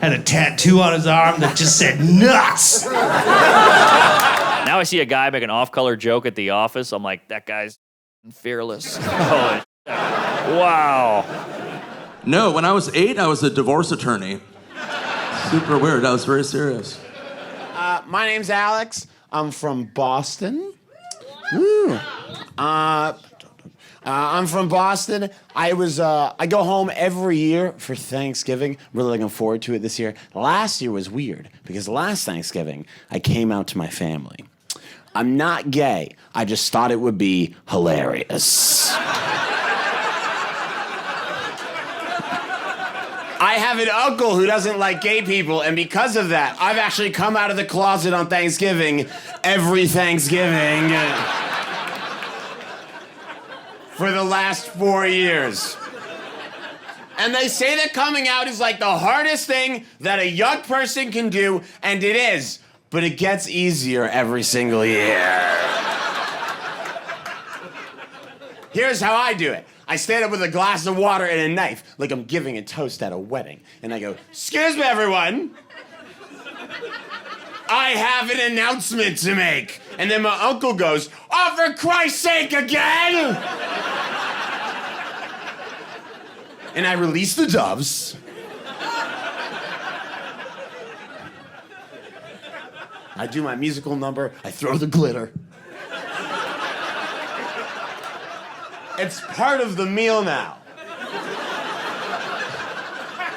had a tattoo on his arm that just said nuts. Now I see a guy make an off-color joke at the office. I'm like, that guy's fearless. Holy shit. Wow. No, when I was 8, I was a divorce attorney. Super weird. I was very serious. My name's Alex. I'm from Boston. I'm from Boston. I go home every year for Thanksgiving. Really looking forward to it this year. Last year was weird because last Thanksgiving I came out to my family. I'm not gay. I just thought it would be hilarious. I have an uncle who doesn't like gay people, and because of that, I've actually come out of the closet on Thanksgiving every Thanksgiving for the last 4 years. And they say that coming out is like the hardest thing that a young person can do, and it is, but it gets easier every single year. Here's how I do it. I stand up with a glass of water and a knife, like I'm giving a toast at a wedding. And I go, "Excuse me, everyone. I have an announcement to make." And then my uncle goes, "Oh, for Christ's sake, again!" And I release the doves. I do my musical number. I throw the glitter. It's part of the meal now.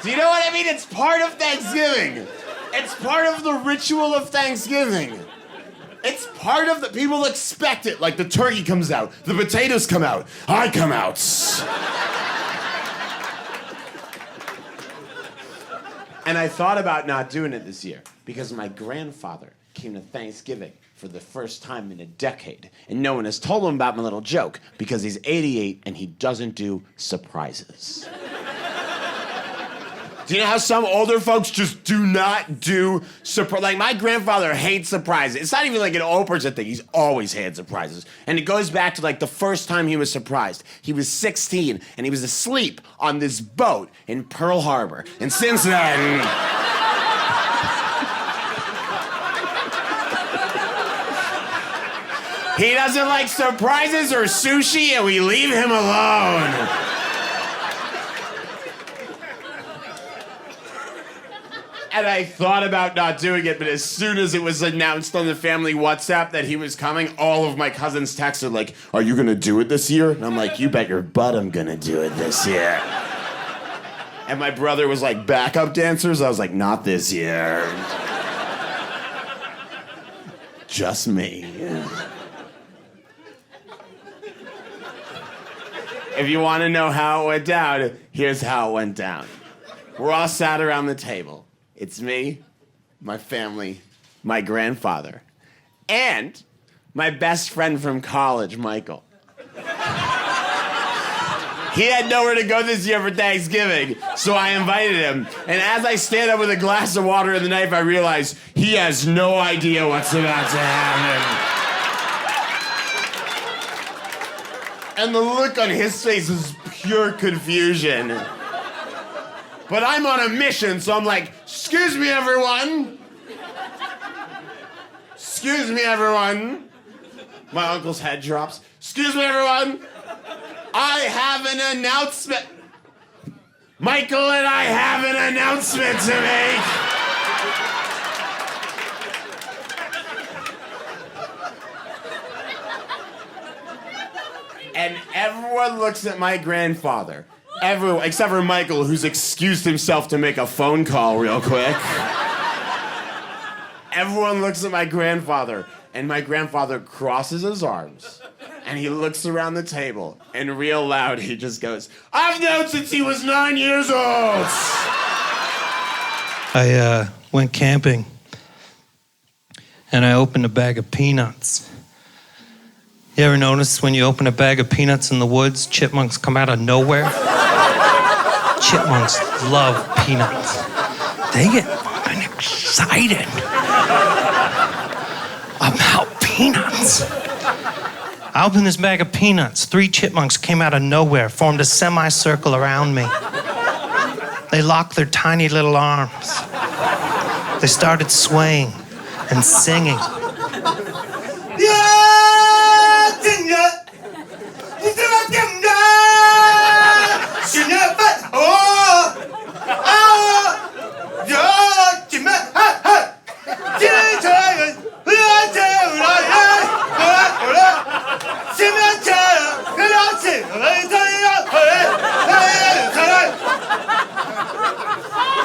Do you know what I mean? It's part of Thanksgiving. It's part of the ritual of Thanksgiving. It's part of the... People expect it. Like the turkey comes out. The potatoes come out. I come out. And I thought about not doing it this year because my grandfather came to Thanksgiving for the first time in a decade, and no one has told him about my little joke because he's 88 and he doesn't do surprises. Do you know how some older folks just do not do surprise? Like, my grandfather hates surprises. It's not even like an old person thing. He's always had surprises. And it goes back to, like, the first time he was surprised. He was 16, and he was asleep on this boat in Pearl Harbor. And since then... he doesn't like surprises or sushi, and we leave him alone. And I thought about not doing it, but as soon as it was announced on the family WhatsApp that he was coming, all of my cousins texted like, "Are you gonna do it this year?" And I'm like, "You bet your butt I'm gonna do it this year." And my brother was like, "Backup dancers?" I was like, "Not this year. Just me." If you want to know how it went down, here's how it went down. We're all sat around the table. It's me, my family, my grandfather, and my best friend from college, Michael. He had nowhere to go this year for Thanksgiving, so I invited him. And as I stand up with a glass of water and the knife, I realize he has no idea what's about to happen. And the look on his face is pure confusion. But I'm on a mission, so I'm like, "Excuse me, everyone. Excuse me, everyone." My uncle's head drops. "Excuse me, everyone. I have an announcement. Michael and I have an announcement to make." And everyone looks at my grandfather. Everyone, except for Michael, who's excused himself to make a phone call real quick. Everyone looks at my grandfather, and my grandfather crosses his arms, and he looks around the table, and real loud, he just goes, "I've known since he was 9 years old." I went camping, and I opened a bag of peanuts. You ever notice when you open a bag of peanuts in the woods, chipmunks come out of nowhere? Chipmunks love peanuts. They get fucking excited about peanuts. I opened this bag of peanuts. 3 chipmunks came out of nowhere, formed a semicircle around me. They locked their tiny little arms. They started swaying and singing.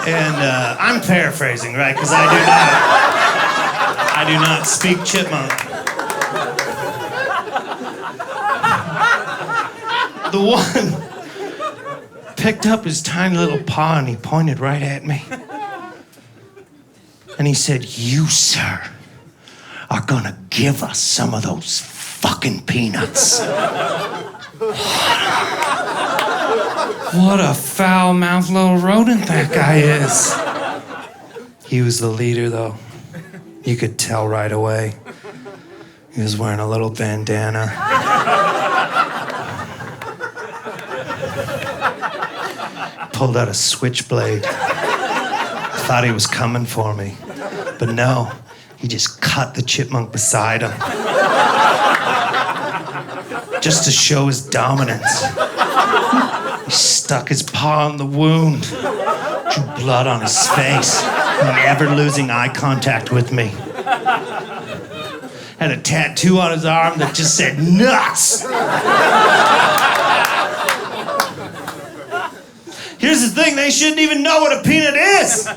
And I'm paraphrasing, right? Because I do not speak chipmunk. The one picked up his tiny little paw and he pointed right at me. And he said, "You, sir, are gonna give us some of those fucking peanuts." What a foul-mouthed little rodent that guy is. He was the leader, though. You could tell right away. He was wearing a little bandana. Pulled out a switchblade. Thought he was coming for me. But no, he just cut the chipmunk beside him. Just to show his dominance. He stuck his paw on the wound, drew blood on his face, never losing eye contact with me. Had a tattoo on his arm that just said, "Nuts!" Here's the thing, they shouldn't even know what a peanut is.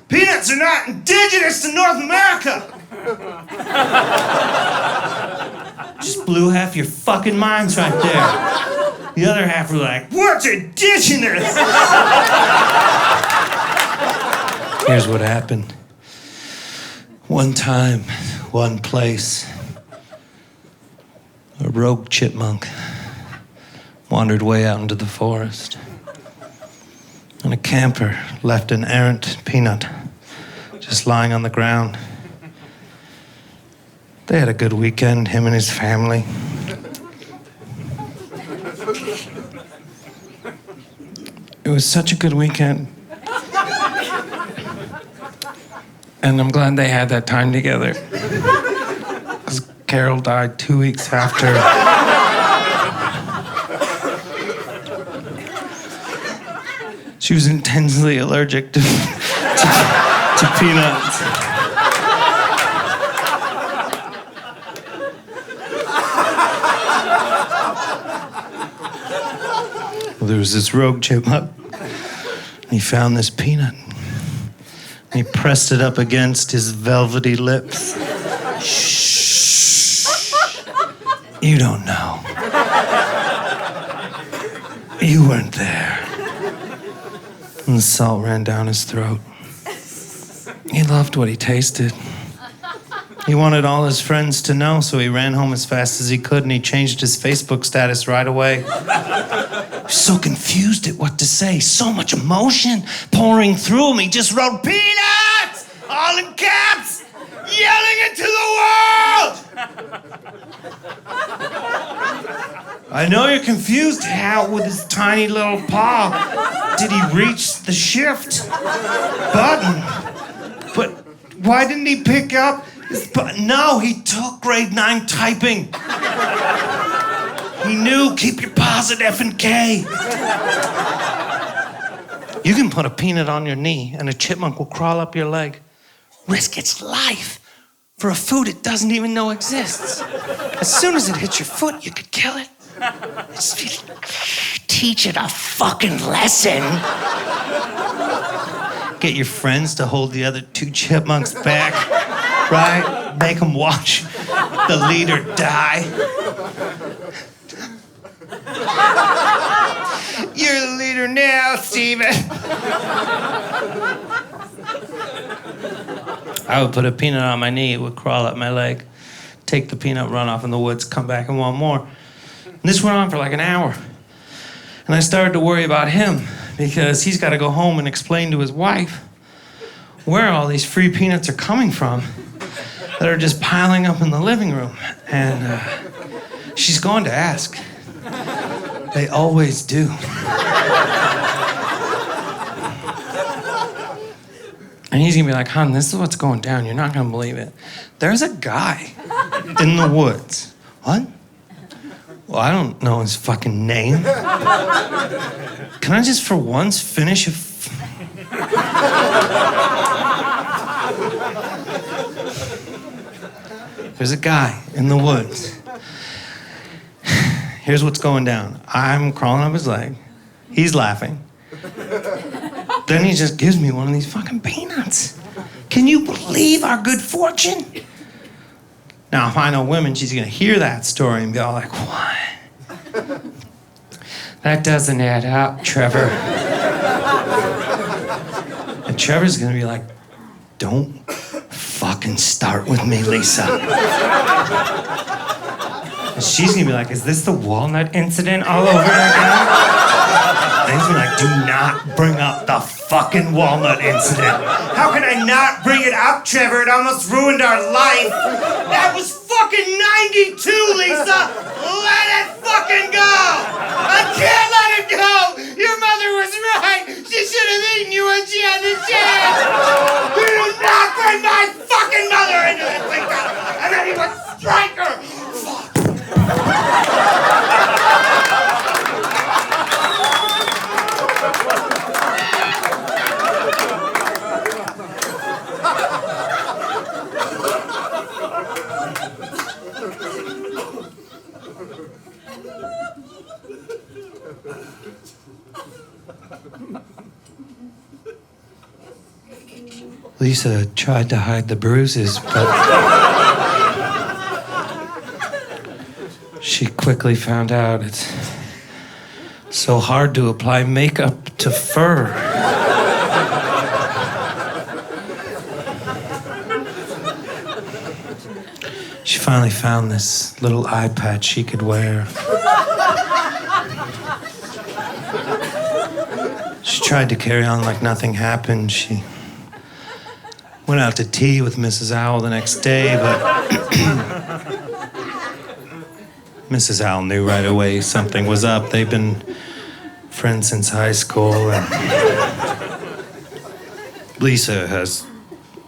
Peanuts are not indigenous to North America. Just blew half your fucking minds right there. The other half were like, "What's indigenous?" Here's what happened. One time, one place, a rogue chipmunk wandered way out into the forest. And a camper left an errant peanut just lying on the ground. They had a good weekend, him and his family. It was such a good weekend. And I'm glad they had that time together. Because Carol died 2 weeks after. She was intensely allergic to peanuts. Well, there was this rogue chipmunk. He found this peanut. He pressed it up against his velvety lips. Shh. You don't know. You weren't there. And the salt ran down his throat. He loved what he tasted. He wanted all his friends to know, so he ran home as fast as he could, and he changed his Facebook status right away. He was so confused at what to say, so much emotion pouring through him. He just wrote, "Peanuts!" all in caps, yelling it to the world! I know you're confused. How, with his tiny little paw, did he reach the shift button? But why didn't he pick up his button? No, he took grade 9 typing. He knew, keep your paws at F and K. You can put a peanut on your knee and a chipmunk will crawl up your leg. Risk its life for a food it doesn't even know exists. As soon as it hits your foot, you could kill it. Just teach it a fucking lesson. Get your friends to hold the other 2 chipmunks back, right? Make them watch the leader die. You're the leader now, Steven. I would put a peanut on my knee, it would crawl up my leg, take the peanut, run off in the woods, come back and want more. And this went on for like an hour. And I started to worry about him because he's got to go home and explain to his wife where all these free peanuts are coming from that are just piling up in the living room. And she's going to ask. They always do. And he's gonna be like, hon, this is what's going down. You're not gonna believe it. There's a guy in the woods. What? Well, I don't know his fucking name. Can I just for once finish There's a guy in the woods. Here's what's going down. I'm crawling up his leg. He's laughing. Then he just gives me one of these fucking peanuts. Can you believe our good fortune? Now, if I know women, she's gonna hear that story and be all like, what? That doesn't add up, Trevor. And Trevor's gonna be like, don't fucking start with me, Lisa. And she's gonna be like, is this the walnut incident all over again? And he's gonna be like, do not bring up the fucking walnut incident. How can I not bring it up, Trevor? It almost ruined our life. That was fucking 92, Lisa. Let it fucking go. I can't let it go. Your mother was right. She should have eaten you when she had the chance. You do not bring my fucking mother into this, Lisa. And then he would strike her. Fuck. Lisa tried to hide the bruises, but she quickly found out it's so hard to apply makeup to fur. She finally found this little eye patch she could wear. She tried to carry on like nothing happened. She went out to tea with Mrs. Owl the next day, but Mrs. Owl knew right away something was up. They've been friends since high school, and Lisa has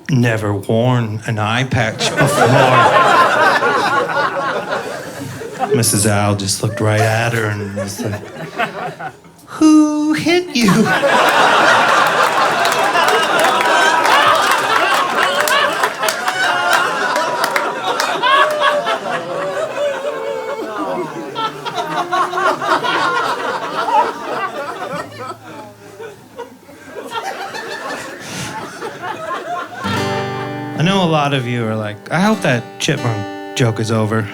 never worn an eye patch before. Mrs. Owl just looked right at her and was like, who hit you? I know a lot of you are like, I hope that chipmunk joke is over.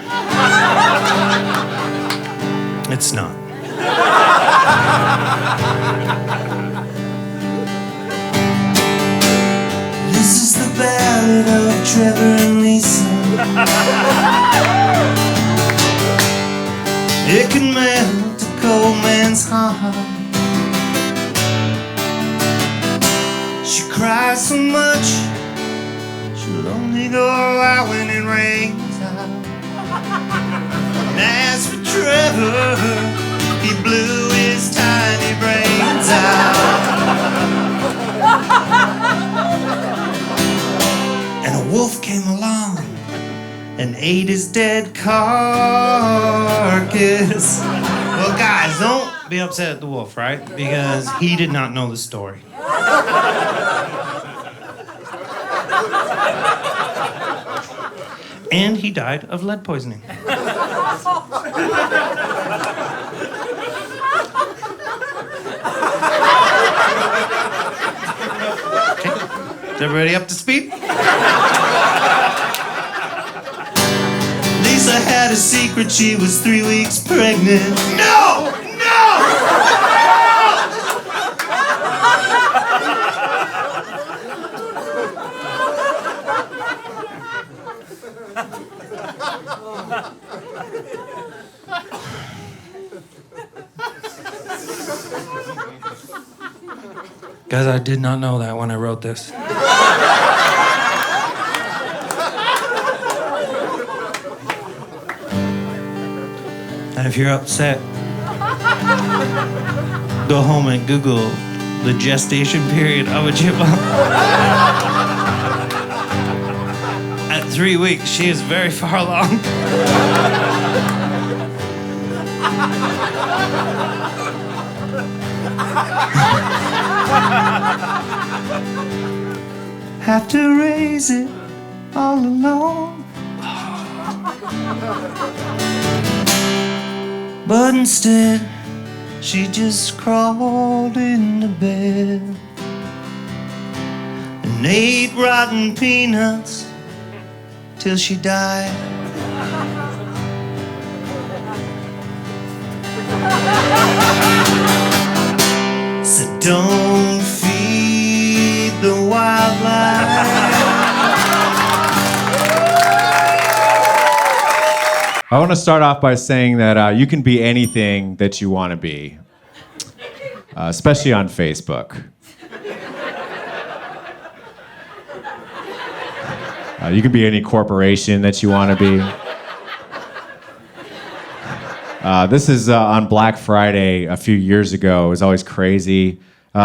It's not. This is the ballad of Trevor and Lisa. It can melt a cold man's heart. She cries so much, she'll only go out when it rains out. And as for Trevor, he blew his tiny brains out. And a wolf came along and ate his dead carcass. Well, guys, don't be upset at the wolf, right? Because he did not know the story. And he died of lead poisoning. Okay. Is everybody up to speed? Lisa had a secret, she was 3 weeks pregnant. No! No! Guys, I did not know that when I wrote this. And if you're upset, go home and Google the gestation period of a chipmunk. 3 weeks. She is very far along. Have to raise it all alone. But instead, she just crawled into bed and ate rotten peanuts till she died. So don't feed the wildlife. I want to start off by saying that you can be anything that you want to be, especially on Facebook. You can be any corporation that you want to be. This is on Black Friday a few years ago. It was always crazy.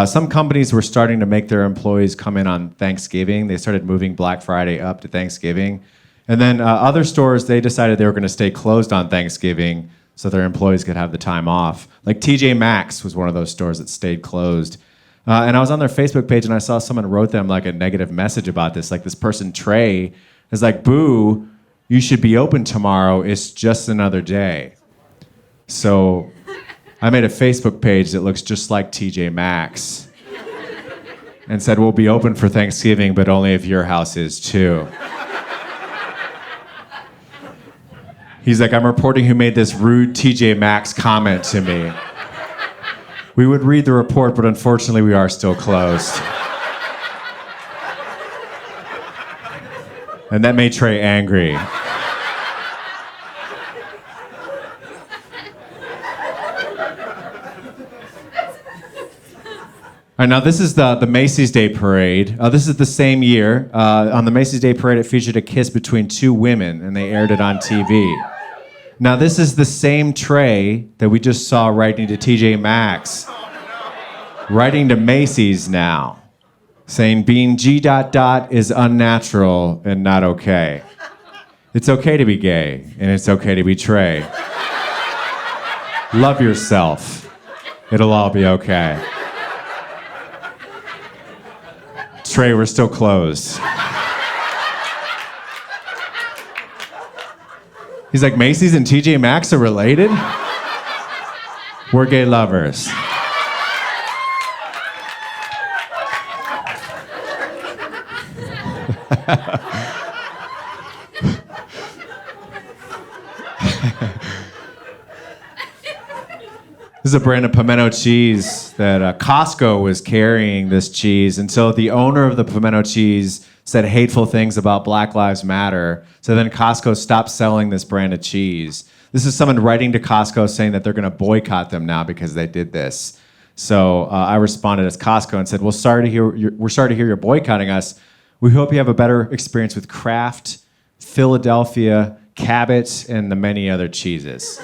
Some companies were starting to make their employees come in on Thanksgiving. They started moving Black Friday up to Thanksgiving. And then other stores, they decided they were going to stay closed on Thanksgiving so their employees could have the time off. Like TJ Maxx was one of those stores that stayed closed. And I was on their Facebook page and I saw someone wrote them like a negative message about this. Like this person, Trey, is like, boo, you should be open tomorrow. It's just another day. So I made a Facebook page that looks just like TJ Maxx and said, we'll be open for Thanksgiving, but only if your house is too. He's like, I'm reporting who made this rude TJ Maxx comment to me. We would read the report, but unfortunately we are still closed. And that made Trey angry. All right, now this is the Macy's Day Parade. This is the same year. On the Macy's Day Parade, it featured a kiss between two women, and they aired it on TV. Now this is the same Trey that we just saw writing to TJ Maxx, writing to Macy's now, saying being G... is unnatural and not okay. It's okay to be gay, and it's okay to be Trey. Love yourself. It'll all be okay. Trey, we're still closed. He's like, Macy's and TJ Maxx are related? We're gay lovers. This is a brand of pimento cheese that Costco was carrying this cheese. And so the owner of the pimento cheese said hateful things about Black Lives Matter. So then Costco stopped selling this brand of cheese. This is someone writing to Costco saying that they're going to boycott them now because they did this. So I responded as Costco and said, well, we're sorry to hear you're boycotting us. We hope you have a better experience with Kraft, Philadelphia, Cabot, and the many other cheeses.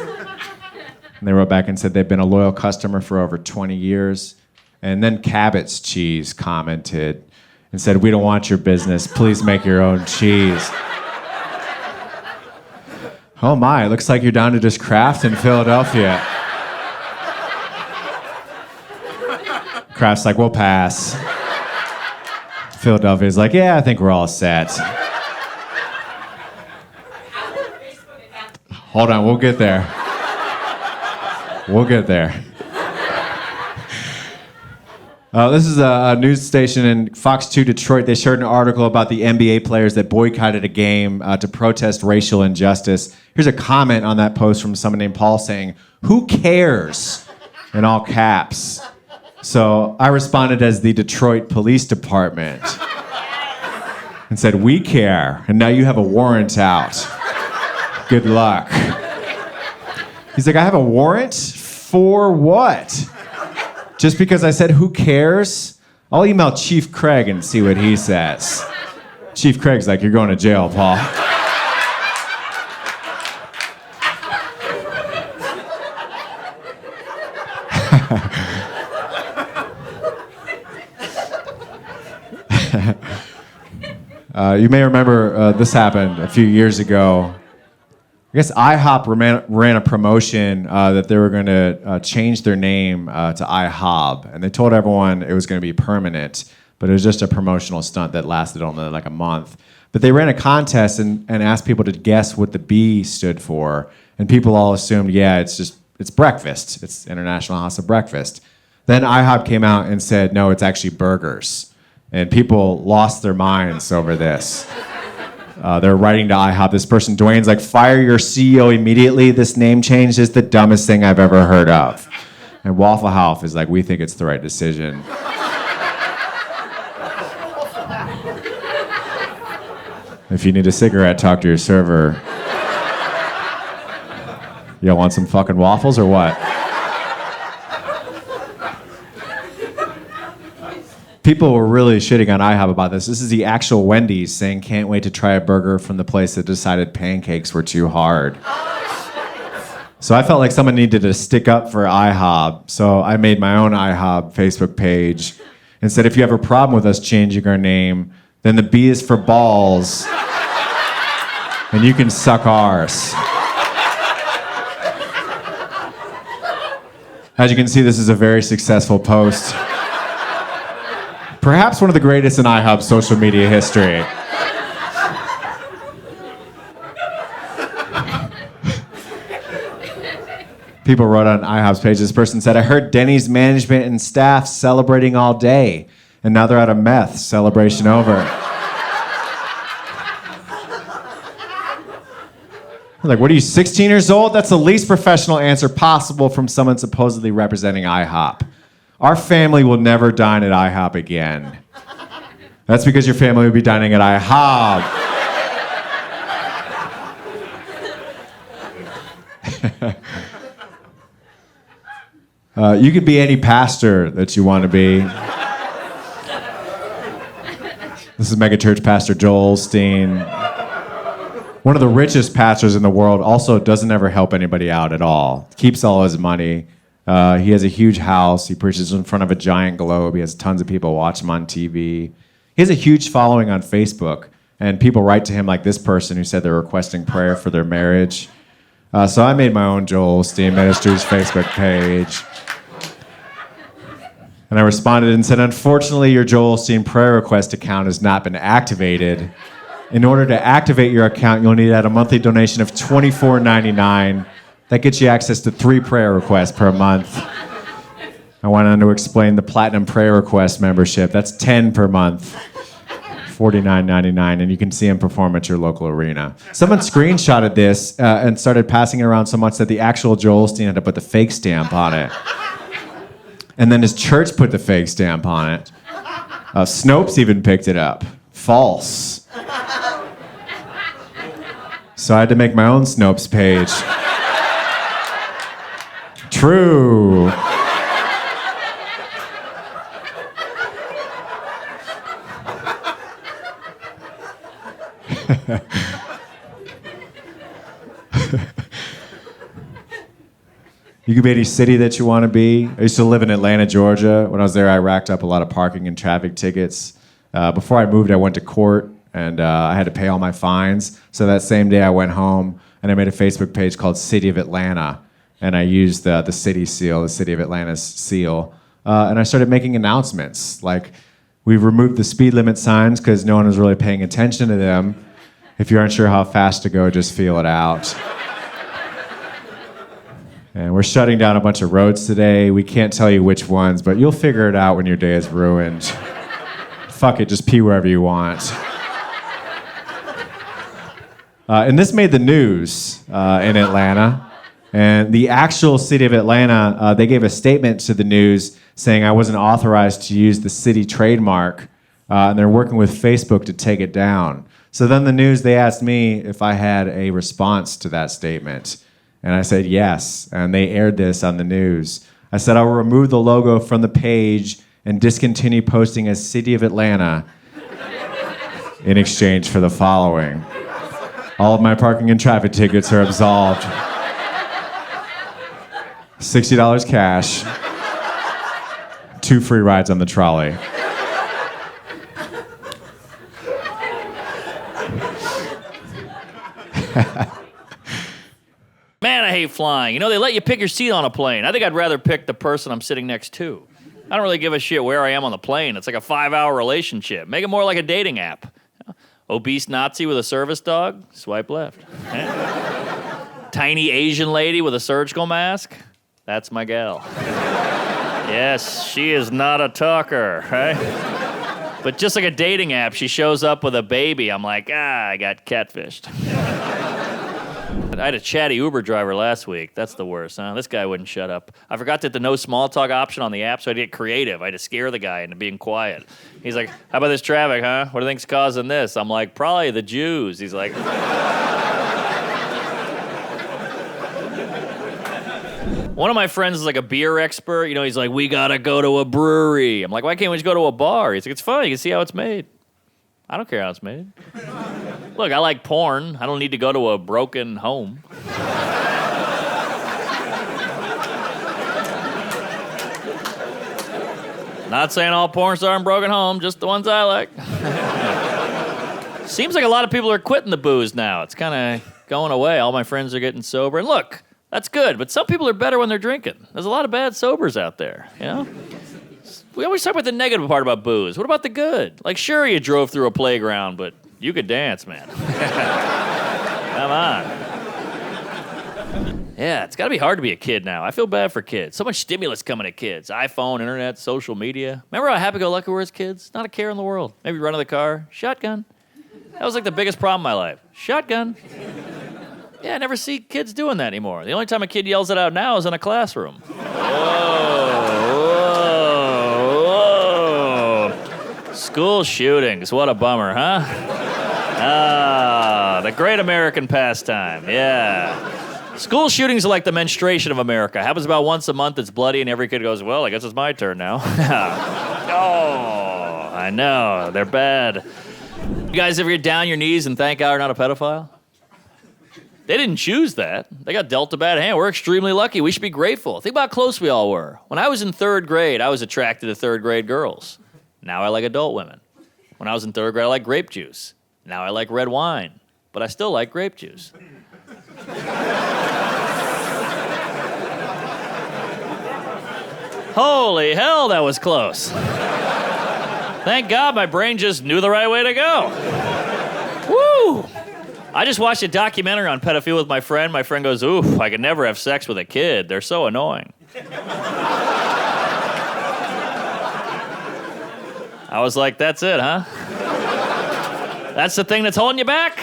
And they wrote back and said they've been a loyal customer for over 20 years. And then Cabot's Cheese commented and said, we don't want your business. Please make your own cheese. Oh my, it looks like you're down to just Kraft in Philadelphia. Kraft's like, we'll pass. Philadelphia's like, yeah, I think we're all set. Hold on, we'll get there. We'll get there. This is a news station in Fox 2 Detroit. They shared an article about the NBA players that boycotted a game to protest racial injustice. Here's a comment on that post from someone named Paul saying, who cares? In all caps. So I responded as the Detroit Police Department and said, we care, and now you have a warrant out. Good luck. He's like, I have a warrant? For what? Just because I said, who cares? I'll email Chief Craig and see what he says. Chief Craig's like, you're going to jail, Paul. You may remember this happened a few years ago. I guess IHOP ran a promotion that they were going to change their name to IHOB, and they told everyone it was going to be permanent, but it was just a promotional stunt that lasted only like a month. But they ran a contest and asked people to guess what the B stood for, and people all assumed, yeah, it's breakfast. It's International House of Breakfast. Then IHOP came out and said, no, it's actually burgers, and people lost their minds over this. They're writing to IHOP. This person, Dwayne's like, fire your CEO immediately. This name change is the dumbest thing I've ever heard of. And Waffle House is like, we think it's the right decision. If you need a cigarette, talk to your server. You want some fucking waffles or what? People were really shitting on IHOP about this. This is the actual Wendy's saying, can't wait to try a burger from the place that decided pancakes were too hard. So I felt like someone needed to stick up for IHOP. So I made my own IHOP Facebook page and said, if you have a problem with us changing our name, then the B is for balls, and you can suck ours. As you can see, this is a very successful post. Perhaps one of the greatest in IHOP's social media history. People wrote on IHOP's page, this person said, I heard Denny's management and staff celebrating all day, and now they're out of meth. Celebration over. Like, what are you, 16 years old? That's the least professional answer possible from someone supposedly representing IHOP. Our family will never dine at IHOP again. That's because your family will be dining at IHOP. You could be any pastor that you want to be. This is megachurch pastor Joel Osteen. One of the richest pastors in the world, also doesn't ever help anybody out at all. Keeps all his money. He has a huge house. He preaches in front of a giant globe. He has tons of people watch him on TV. He has a huge following on Facebook, and people write to him like this person who said they're requesting prayer for their marriage. So I made my own Joel Osteen Ministries Facebook page. And I responded and said, unfortunately, your Joel Osteen prayer request account has not been activated. In order to activate your account, you'll need to add a monthly donation of $24.99. That gets you access to 3 prayer requests per month. I went on to explain the Platinum Prayer Request membership. That's 10 per month, $49.99, and you can see him perform at your local arena. Someone screenshotted this and started passing it around so much that the actual Joel Osteen had to put the fake stamp on it. And then his church put the fake stamp on it. Snopes even picked it up. False. So I had to make my own Snopes page. True. You can be any city that you want to be. I used to live in Atlanta, Georgia. When I was there, I racked up a lot of parking and traffic tickets. Before I moved, I went to court, and I had to pay all my fines. So that same day, I went home, and I made a Facebook page called City of Atlanta. And I used the city seal, the City of Atlanta's seal. And I started making announcements, like, we've removed the speed limit signs because no one was really paying attention to them. If you aren't sure how fast to go, just feel it out. And we're shutting down a bunch of roads today. We can't tell you which ones, but you'll figure it out when your day is ruined. Fuck it, just pee wherever you want. And this made the news in Atlanta. And the actual city of Atlanta, they gave a statement to the news saying I wasn't authorized to use the city trademark, and they're working with Facebook to take it down. So then the news, they asked me if I had a response to that statement. And I said yes, and they aired this on the news. I said I will remove the logo from the page and discontinue posting as City of Atlanta in exchange for the following. All of my parking and traffic tickets are absolved. $60 cash, 2 free rides on the trolley. Man, I hate flying. You know, they let you pick your seat on a plane. I think I'd rather pick the person I'm sitting next to. I don't really give a shit where I am on the plane. It's like a 5-hour relationship. Make it more like a dating app. Obese Nazi with a service dog? Swipe left. Tiny Asian lady with a surgical mask? That's my gal. Yes, she is not a talker, right? But just like a dating app, she shows up with a baby. I'm like, I got catfished. I had a chatty Uber driver last week. That's the worst, huh? This guy wouldn't shut up. I forgot that the no small talk option on the app, so I had to get creative. I had to scare the guy into being quiet. He's like, how about this traffic, huh? What do you think's causing this? I'm like, probably the Jews. He's like... One of my friends is like a beer expert. You know, he's like, we gotta go to a brewery. I'm like, why can't we just go to a bar? He's like, it's fun. You can see how it's made. I don't care how it's made. Look, I like porn. I don't need to go to a broken home. Not saying all porn stars are in broken homes, just the ones I like. Seems like a lot of people are quitting the booze now. It's kind of going away. All my friends are getting sober. And look, that's good, but some people are better when they're drinking. There's a lot of bad sobers out there, you know? We always talk about the negative part about booze. What about the good? Like, sure, you drove through a playground, but you could dance, man. Come on. Yeah, it's got to be hard to be a kid now. I feel bad for kids. So much stimulus coming at kids. iPhone, internet, social media. Remember how happy-go-lucky we were as kids? Not a care in the world. Maybe run to the car. Shotgun. That was like the biggest problem in my life. Shotgun. Yeah, I never see kids doing that anymore. The only time a kid yells it out now is in a classroom. School shootings, what a bummer, huh? The great American pastime, yeah. School shootings are like the menstruation of America. Happens about once a month, it's bloody, and every kid goes, well, I guess it's my turn now. Oh, I know, they're bad. You guys ever get down on your knees and thank God you're not a pedophile? They didn't choose that. They got dealt a bad hand. We're extremely lucky. We should be grateful. Think about how close we all were. When I was in 3rd grade, I was attracted to 3rd grade girls. Now I like adult women. When I was in 3rd grade, I liked grape juice. Now I like red wine. But I still like grape juice. Holy hell, that was close. Thank God my brain just knew the right way to go. Woo! I just watched a documentary on pedophilia with my friend. My friend goes, oof, I could never have sex with a kid. They're so annoying. I was like, that's it, huh? That's the thing that's holding you back?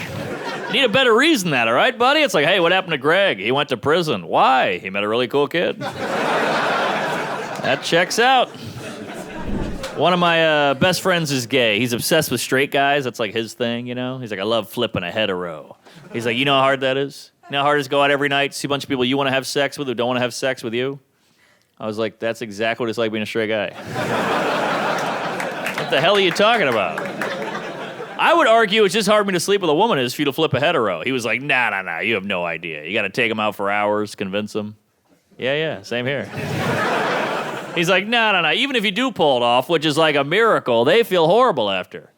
You need a better reason than that, all right, buddy? It's like, hey, what happened to Greg? He went to prison. Why? He met a really cool kid. That checks out. One of my best friends is gay. He's obsessed with straight guys. That's like his thing, you know? He's like, I love flipping a hetero. He's like, you know how hard that is? You know how hard it is to go out every night, see a bunch of people you want to have sex with who don't want to have sex with you? I was like, that's exactly what it's like being a straight guy. What the hell are you talking about? I would argue it's just hard for me to sleep with a woman as for you to flip a hetero. He was like, nah, you have no idea. You got to take him out for hours, convince him. Yeah, same here. He's like, no. Even if you do pull it off, which is like a miracle, they feel horrible after.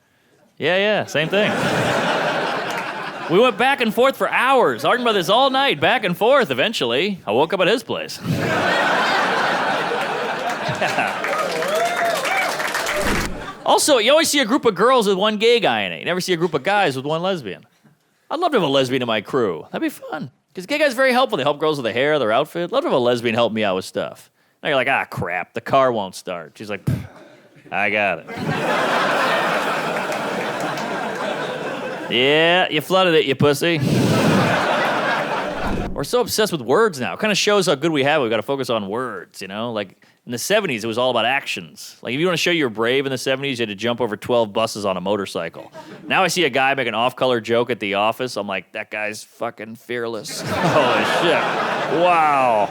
Yeah, same thing. We went back and forth for hours, arguing about this all night, back and forth. Eventually, I woke up at his place. Also, you always see a group of girls with one gay guy in it. You never see a group of guys with one lesbian. I'd love to have a lesbian in my crew. That'd be fun. Because gay guys are very helpful. They help girls with their hair, their outfit. I'd love to have a lesbian help me out with stuff. Now you're like, crap, the car won't start. She's like, I got it. Yeah, you flooded it, you pussy. We're so obsessed with words now. It kind of shows how good we have it. We've got to focus on words, you know? Like, in the 70s, it was all about actions. Like, if you want to show you're brave in the 70s, you had to jump over 12 buses on a motorcycle. Now I see a guy make an off-color joke at the office. I'm like, that guy's fucking fearless. Holy shit. Wow.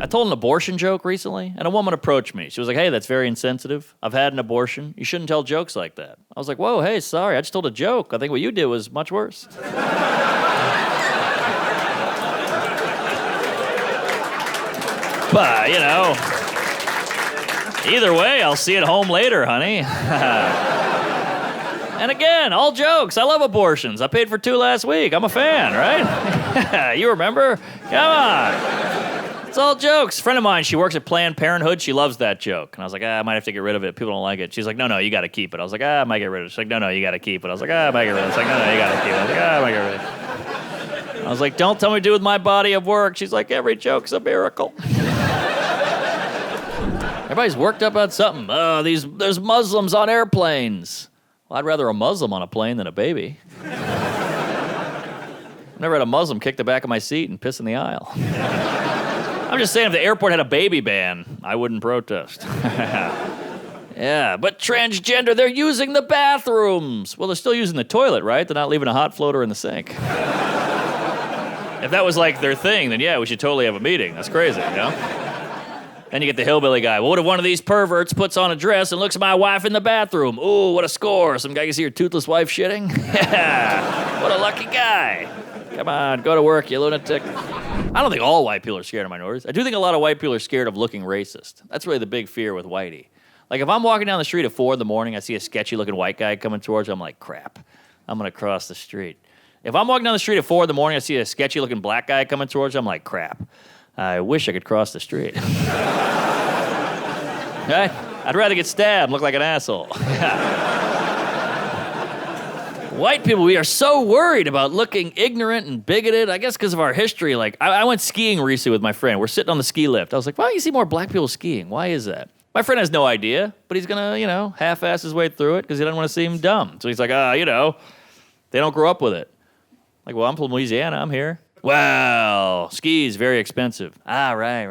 I told an abortion joke recently, and a woman approached me. She was like, hey, that's very insensitive. I've had an abortion. You shouldn't tell jokes like that. I was like, whoa, hey, sorry. I just told a joke. I think what you did was much worse. But, you know, either way, I'll see you at home later, honey. And again, all jokes. I love abortions. I paid for 2 last week. I'm a fan, right? You remember? Come on. It's all jokes. A friend of mine, she works at Planned Parenthood. She loves that joke. And I was like, I might have to get rid of it. People don't like it. She's like, no, you got to keep it. I was like, I might get rid of it. She's like, no, you got to keep it. I was like, I might get rid of it. She's like, no, you got to keep it. I was like, I might get rid of it. I was like, don't tell me what to do with my body of work. She's like, every joke's a miracle. Everybody's worked up about something. Oh, there's Muslims on airplanes. Well, I'd rather a Muslim on a plane than a baby. I've never had a Muslim kick the back of my seat and piss in the aisle. I'm just saying, if the airport had a baby ban, I wouldn't protest. Yeah, but transgender, they're using the bathrooms. Well, they're still using the toilet, right? They're not leaving a hot floater in the sink. If that was like their thing, then yeah, we should totally have a meeting. That's crazy, you know? Then you get the hillbilly guy. Well, what if one of these perverts puts on a dress and looks at my wife in the bathroom? Ooh, what a score. Some guy can see your toothless wife shitting? Yeah, what a lucky guy. Come on, go to work, you lunatic. I don't think all white people are scared of minorities. I do think a lot of white people are scared of looking racist. That's really the big fear with whitey. Like, if I'm walking down the street at 4 in the morning, I see a sketchy-looking white guy coming towards me, I'm like, crap, I'm going to cross the street. If I'm walking down the street at 4 in the morning, I see a sketchy-looking black guy coming towards me, I'm like, crap, I wish I could cross the street. Right? I'd rather get stabbed and look like an asshole. White people, we are so worried about looking ignorant and bigoted, I guess because of our history. Like, I went skiing recently with my friend. We're sitting on the ski lift. I was like, why don't you see more black people skiing? Why is that? My friend has no idea, but he's going to, half-ass his way through it because he doesn't want to seem dumb. So he's like, they don't grow up with it. Like, well, I'm from Louisiana. I'm here. Well, ski's very expensive. Ah, right,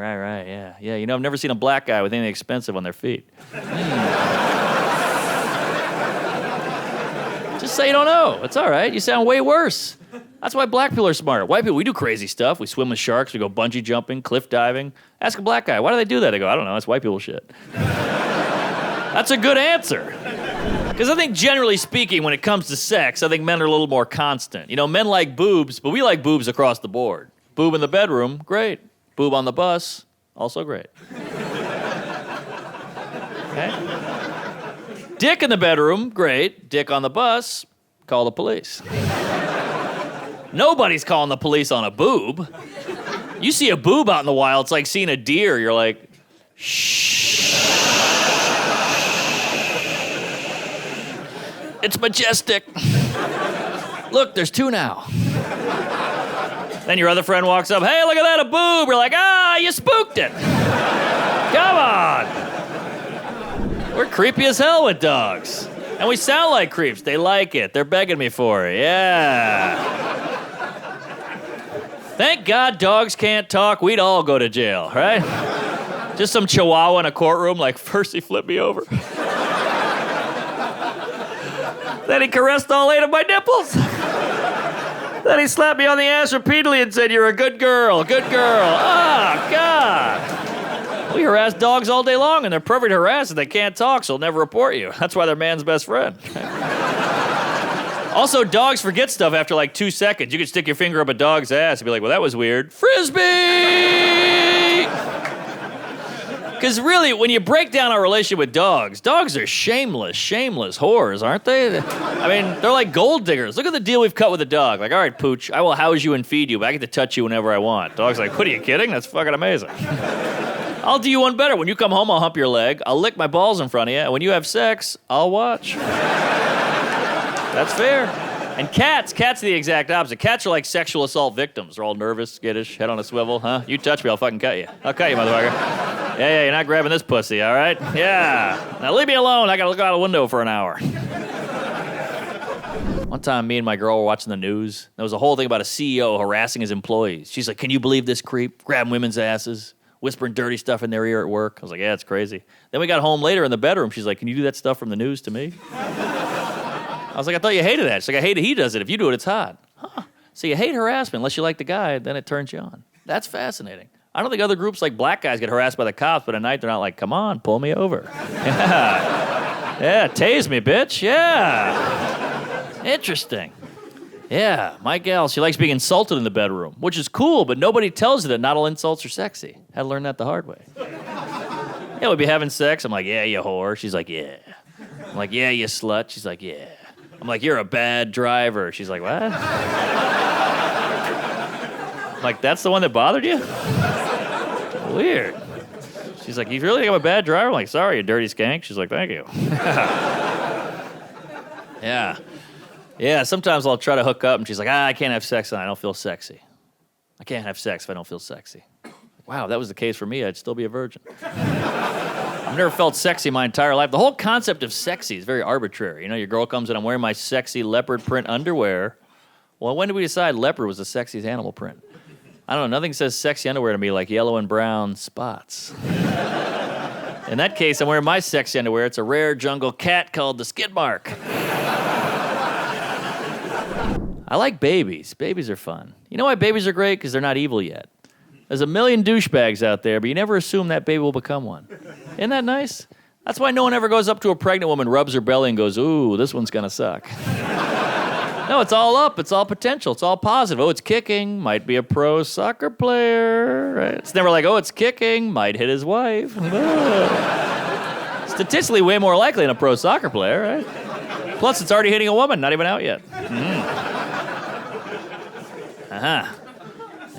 yeah. Yeah, I've never seen a black guy with anything expensive on their feet. Just say you don't know. It's all right. You sound way worse. That's why black people are smart. White people, we do crazy stuff. We swim with sharks. We go bungee jumping, cliff diving. Ask a black guy, why do they do that? They go, I don't know. That's white people shit. That's a good answer. Because I think generally speaking, when it comes to sex, I think men are a little more constant. Men like boobs, but we like boobs across the board. Boob in the bedroom, great. Boob on the bus, also great. Okay? Dick in the bedroom, great. Dick on the bus, call the police. Nobody's calling the police on a boob. You see a boob out in the wild, it's like seeing a deer. You're like, shh. It's majestic. Look, there's 2 now. Then your other friend walks up, hey, look at that, a boob. You're like, you spooked it. Come on. We're creepy as hell with dogs. And we sound like creeps. They like it. They're begging me for it. Yeah. Thank God dogs can't talk. We'd all go to jail, right? Just some chihuahua in a courtroom like, first he flipped me over. Then he caressed all 8 of my nipples. Then he slapped me on the ass repeatedly and said, you're a good girl, good girl. Oh, God. We harass dogs all day long, and they're perfect harassers. They can't talk, so they'll never report you. That's why they're man's best friend. Also, dogs forget stuff after like 2 seconds. You can stick your finger up a dog's ass and be like, well, that was weird. Frisbee! Because really, when you break down our relationship with dogs are shameless whores, aren't they? I mean, they're like gold diggers. Look at the deal we've cut with a dog. Like, all right, Pooch, I will house you and feed you, but I get to touch you whenever I want. Dog's like, what are you kidding? That's fucking amazing. I'll do you one better. When you come home, I'll hump your leg. I'll lick my balls in front of you. And when you have sex, I'll watch. That's fair. And cats are the exact opposite. Cats are like sexual assault victims. They're all nervous, skittish, head on a swivel, huh? You touch me, I'll fucking cut you. I'll cut you, motherfucker. Yeah, you're not grabbing this pussy, all right? Yeah. Now leave me alone. I gotta look out a window for an hour. One time, me and my girl were watching the news. There was a whole thing about a CEO harassing his employees. She's like, can you believe this creep? Grabbing women's asses, whispering dirty stuff in their ear at work. I was like, yeah, it's crazy. Then we got home later in the bedroom. She's like, can you do that stuff from the news to me? I was like, I thought you hated that. She's like, I hate it. He does it. If you do it, it's hot. Huh. So you hate harassment unless you like the guy, then it turns you on. That's fascinating. I don't think other groups like black guys get harassed by the cops, but at night they're not like, come on, pull me over. Yeah. Yeah, tase me, bitch. Yeah. Interesting. Yeah, my gal, she likes being insulted in the bedroom, which is cool, but nobody tells her that not all insults are sexy. Had to learn that the hard way. Yeah, we'd be having sex. I'm like, yeah, you whore. She's like, yeah. I'm like, yeah, you slut. She's like, yeah. I'm I'm like, you're a bad driver. She's like, what? I'm like, that's the one that bothered you? Weird. She's like, you really think I'm a bad driver? I'm like, sorry, you dirty skank. She's like, thank you. Yeah. Yeah, sometimes I'll try to hook up, and she's like, I can't have sex and I don't feel sexy. I can't have sex if I don't feel sexy. Wow, if that was the case for me, I'd still be a virgin. I've never felt sexy my entire life. The whole concept of sexy is very arbitrary. You know, your girl comes in, I'm wearing my sexy leopard print underwear. Well, when did we decide leopard was the sexiest animal print? I don't know, nothing says sexy underwear to me like yellow and brown spots. In that case, I'm wearing my sexy underwear. It's a rare jungle cat called the skid mark. I like babies. Babies are fun. You know why babies are great? Because they're not evil yet. There's a million douchebags out there, but you never assume that baby will become one. Isn't that nice? That's why no one ever goes up to a pregnant woman, rubs her belly, and goes, ooh, this one's gonna suck. No, it's all up. It's all potential. It's all positive. Oh, it's kicking. Might be a pro soccer player. Right? It's never like, oh, it's kicking. Might hit his wife. Statistically, way more likely than a pro soccer player, right? Plus, it's already hitting a woman. Not even out yet.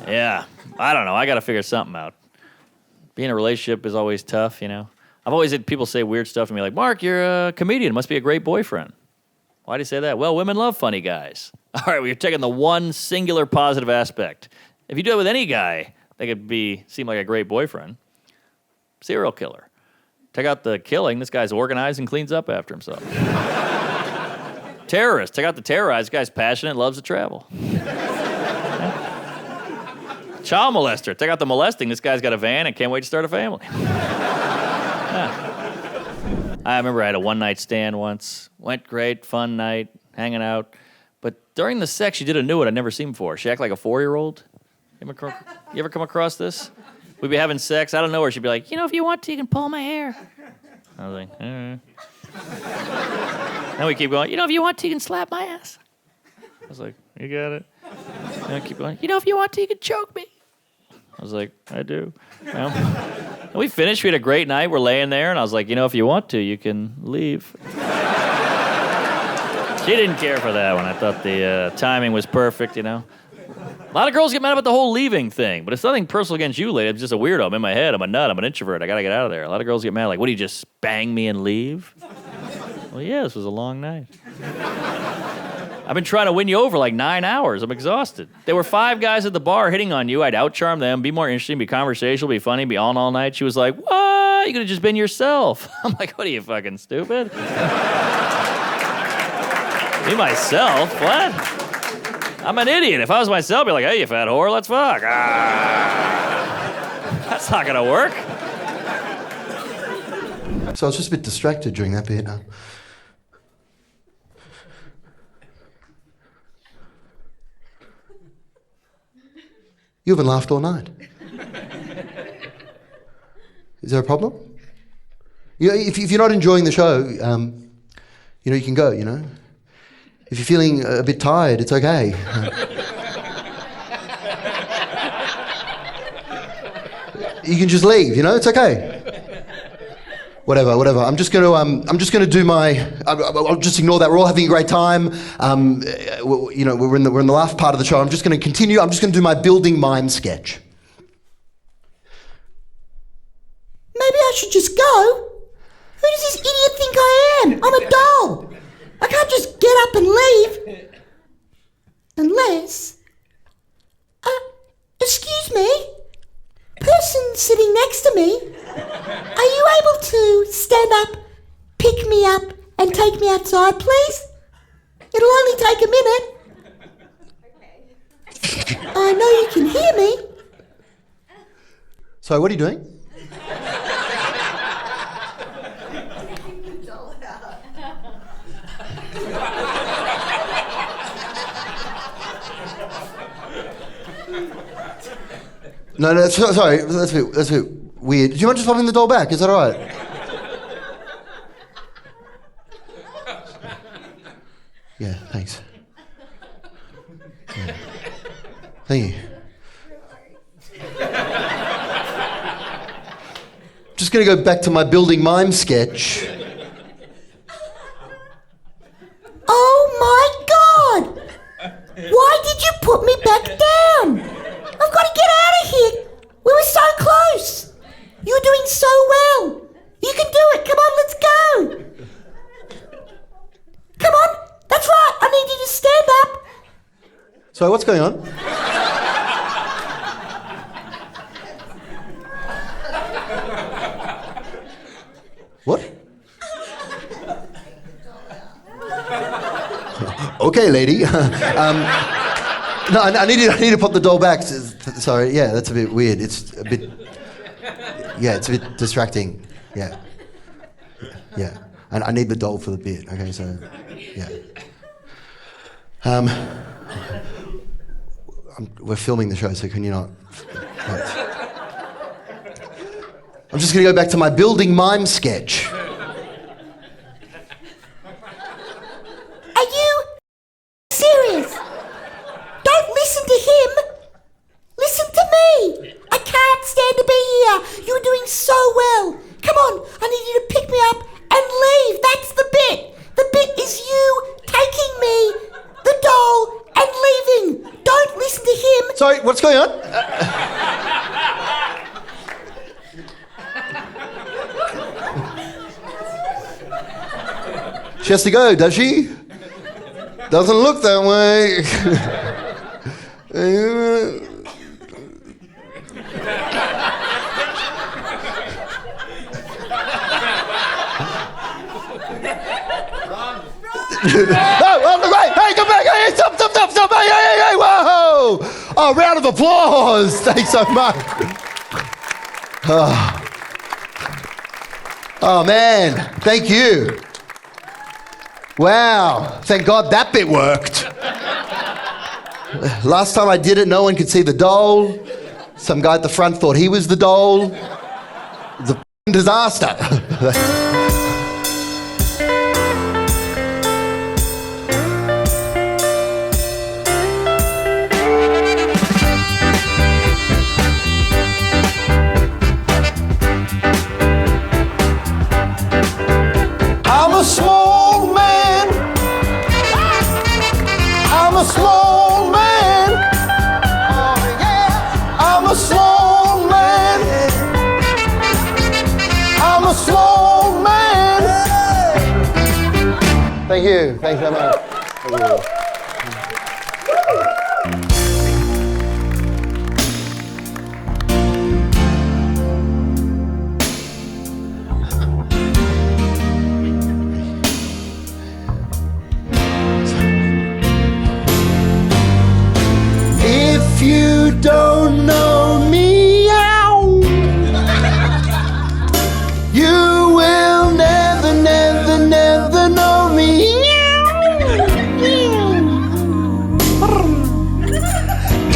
Yeah. I don't know. I got to figure something out. Being in a relationship is always tough, you know. I've always had people say weird stuff to me like, Mark, you're a comedian. Must be a great boyfriend. Why do you say that? Well, women love funny guys. All right, well, you're taking the one singular positive aspect. If you do it with any guy, they could seem like a great boyfriend. Serial killer. Take out the killing. This guy's organized and cleans up after himself. Terrorist. Take out the terrorized. This guy's passionate, loves to travel. Child molester. Take out the molesting. This guy's got a van and can't wait to start a family. I remember I had a one-night stand once. Went great, fun night, hanging out. But during the sex, she did a new one I'd never seen before. She acted like a 4-year-old. You ever come across this? We'd be having sex. I don't know where she'd be like, you know, if you want to, you can pull my hair. I was like, all right. Then we keep going, you know, if you want to, you can slap my ass. I was like, you got it. And I keep going, you know, if you want to, you can choke me. I was like, I do. Well, and we finished. We had a great night. We're laying there, and I was like, you know, if you want to, you can leave. She didn't care for that one. I thought the timing was perfect, you know. A lot of girls get mad about the whole leaving thing, but it's nothing personal against you, lady. I'm just a weirdo. I'm in my head. I'm a nut. I'm an introvert. I got to get out of there. A lot of girls get mad like, what, do you just bang me and leave? Well, yeah, this was a long night. I've been trying to win you over like 9 hours. I'm exhausted. There were 5 guys at the bar hitting on you. I'd outcharm them, be more interesting, be conversational, be funny, be on all night. She was like, what? You could have just been yourself. I'm like, what are you, fucking stupid? Be myself? What? I'm an idiot. If I was myself, I'd be like, hey, you fat whore, let's fuck. That's not gonna work. So I was just a bit distracted during that bit. You haven't laughed all night. Is there a problem? You know, if you're not enjoying the show, you know, you can go, you know. If you're feeling a bit tired, it's okay. You can just leave, you know, it's okay. Whatever. I'm just gonna do my. I'll just ignore that. We're all having a great time. You know, we're in the laugh part of the show. I'm just gonna continue. I'm just gonna do my building mime sketch. Maybe I should just go. Who does this idiot think I am? I'm a doll. I can't just get up and leave. Unless. Excuse me. Person sitting next to me, are you able to stand up, pick me up, and take me outside, please? It'll only take a minute. I know you can hear me. So what are you doing? No, sorry, that's a bit weird. Do you mind just popping the doll back? Is that all right? Yeah, thanks. Yeah. Thank you. Just gonna go back to my building mime sketch. Oh back down. I've got to get out of here. We were so close. You're doing so well. You can do it. Come on, let's go. Come on. That's right. I need you to stand up. So what's going on? What? Okay, lady. No, I need to pop the doll back. Sorry, yeah, that's a bit weird. It's a bit distracting. Yeah. And I need the doll for the bit. Okay, so yeah. We're filming the show, so can you not? I'm just gonna go back to my building mime sketch. Are you serious? Don't listen to him. Listen to me. I can't stand to be here. You're doing so well. Come on, I need you to pick me up and leave. That's the bit. The bit is you taking me, the doll, and leaving. Don't listen to him. Sorry, what's going on? She has to go, does she? Doesn't look that way. Oh, right. Hey, come back. Hey, stop. Hey, whoa. Oh, round of applause. Thanks so much. Oh, man. Thank you. Wow. Thank God that bit worked. Last time I did it, no one could see the doll. Some guy at the front thought he was the doll. It was a disaster. I'm a small man. I'm a small man. Oh, yeah. I'm a small man. I'm a small man. Thank you. Thanks so much. Thank you. If you don't know me, you will never know me.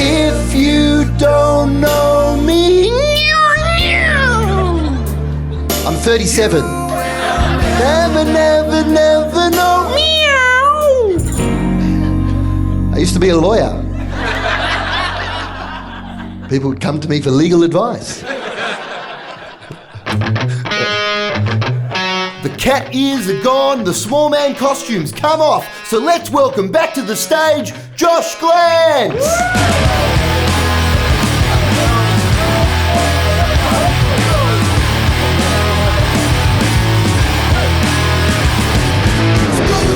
If you don't know me, I'm 37. Never know me. I used to be a lawyer. People would come to me for legal advice. The cat ears are gone, the small man costumes come off. So let's welcome back to the stage, Josh Glanc.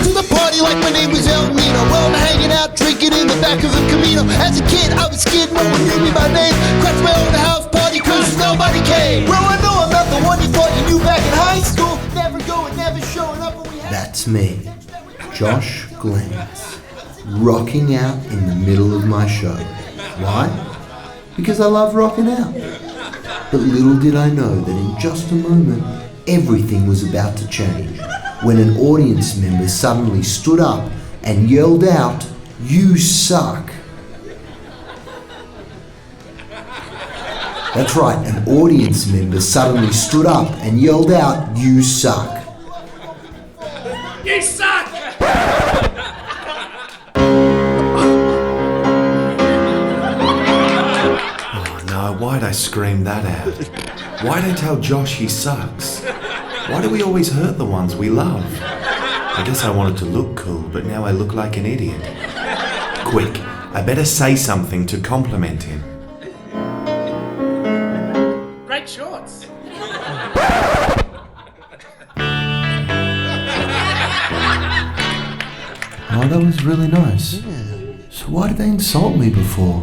To the party like my name was El Nino. Well, I'm hanging out, drinking in the back of a Camino. As a kid, I was scared, no one knew me by name. Crashed my own house party, cause nobody came. Well, I know I'm not the one you thought you knew back in high school. Never going, never showing up when we had... That's me, Josh Glanc, rocking out in the middle of my show. Why? Because I love rocking out. But little did I know that in just a moment, everything was about to change. When an audience member suddenly stood up and yelled out, "You suck." That's right, an audience member suddenly stood up and yelled out, "You suck." You suck! Oh no, why'd I scream that out? Why'd I tell Josh he sucks? Why do we always hurt the ones we love? I guess I wanted to look cool, but now I look like an idiot. Quick, I better say something to compliment him. Great shorts. Oh, that was really nice. So why did they insult me before?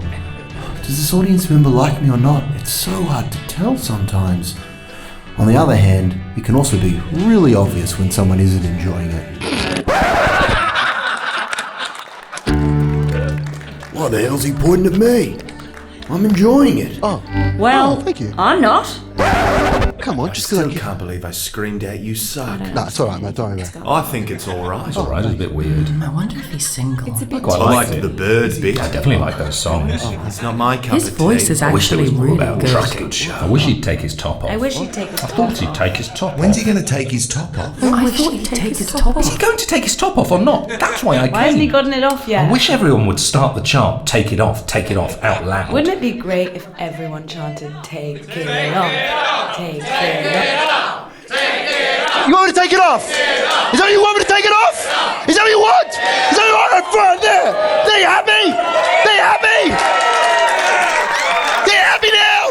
Does this audience member like me or not? It's so hard to tell sometimes. On the other hand, it can also be really obvious when someone isn't enjoying it. Why the hell's he pointing at me? I'm enjoying it. Well, thank you. I'm not. Come on, I just still like... can't believe I screamed out, you suck. No, it's all right, mate. Don't worry about it. I think it's all right. It's alright, it's a bit weird. I wonder if he's single. It's a bit Quite I liked liked it. the bird bit. I definitely like those songs. It's not my cup His of voice tea. is I wish there actually was more really about good. trucking. I wish he'd take his top off. I wish he'd take his I top thought off. he'd take his top When's off. he going to take his top off? I thought he'd take his top Is he off. going to take his top off or not? That's why I came. Why hasn't he gotten it off yet? I wish everyone would start the chant, take it off, out loud. Wouldn't it be great if everyone chanted, take it off, take it off? You want me to take it off? Is that what you want me to take it off? Is that what you want? Is that what you want? Right there. There you happy? There you happy? There you happy now?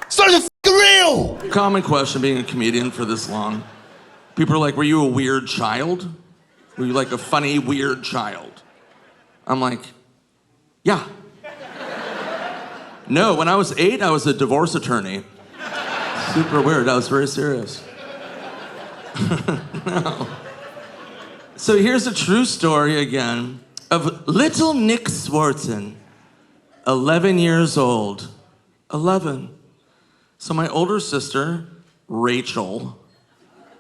It's not even f***ing real. Common question being a comedian for this long. People are like, were you a weird child? Were you like a funny, weird child? I'm like, yeah. No, when I was 8, I was a divorce attorney. Super weird, I was very serious. No. So here's a true story again of little Nick Swardson, 11 years old. 11. So my older sister, Rachel,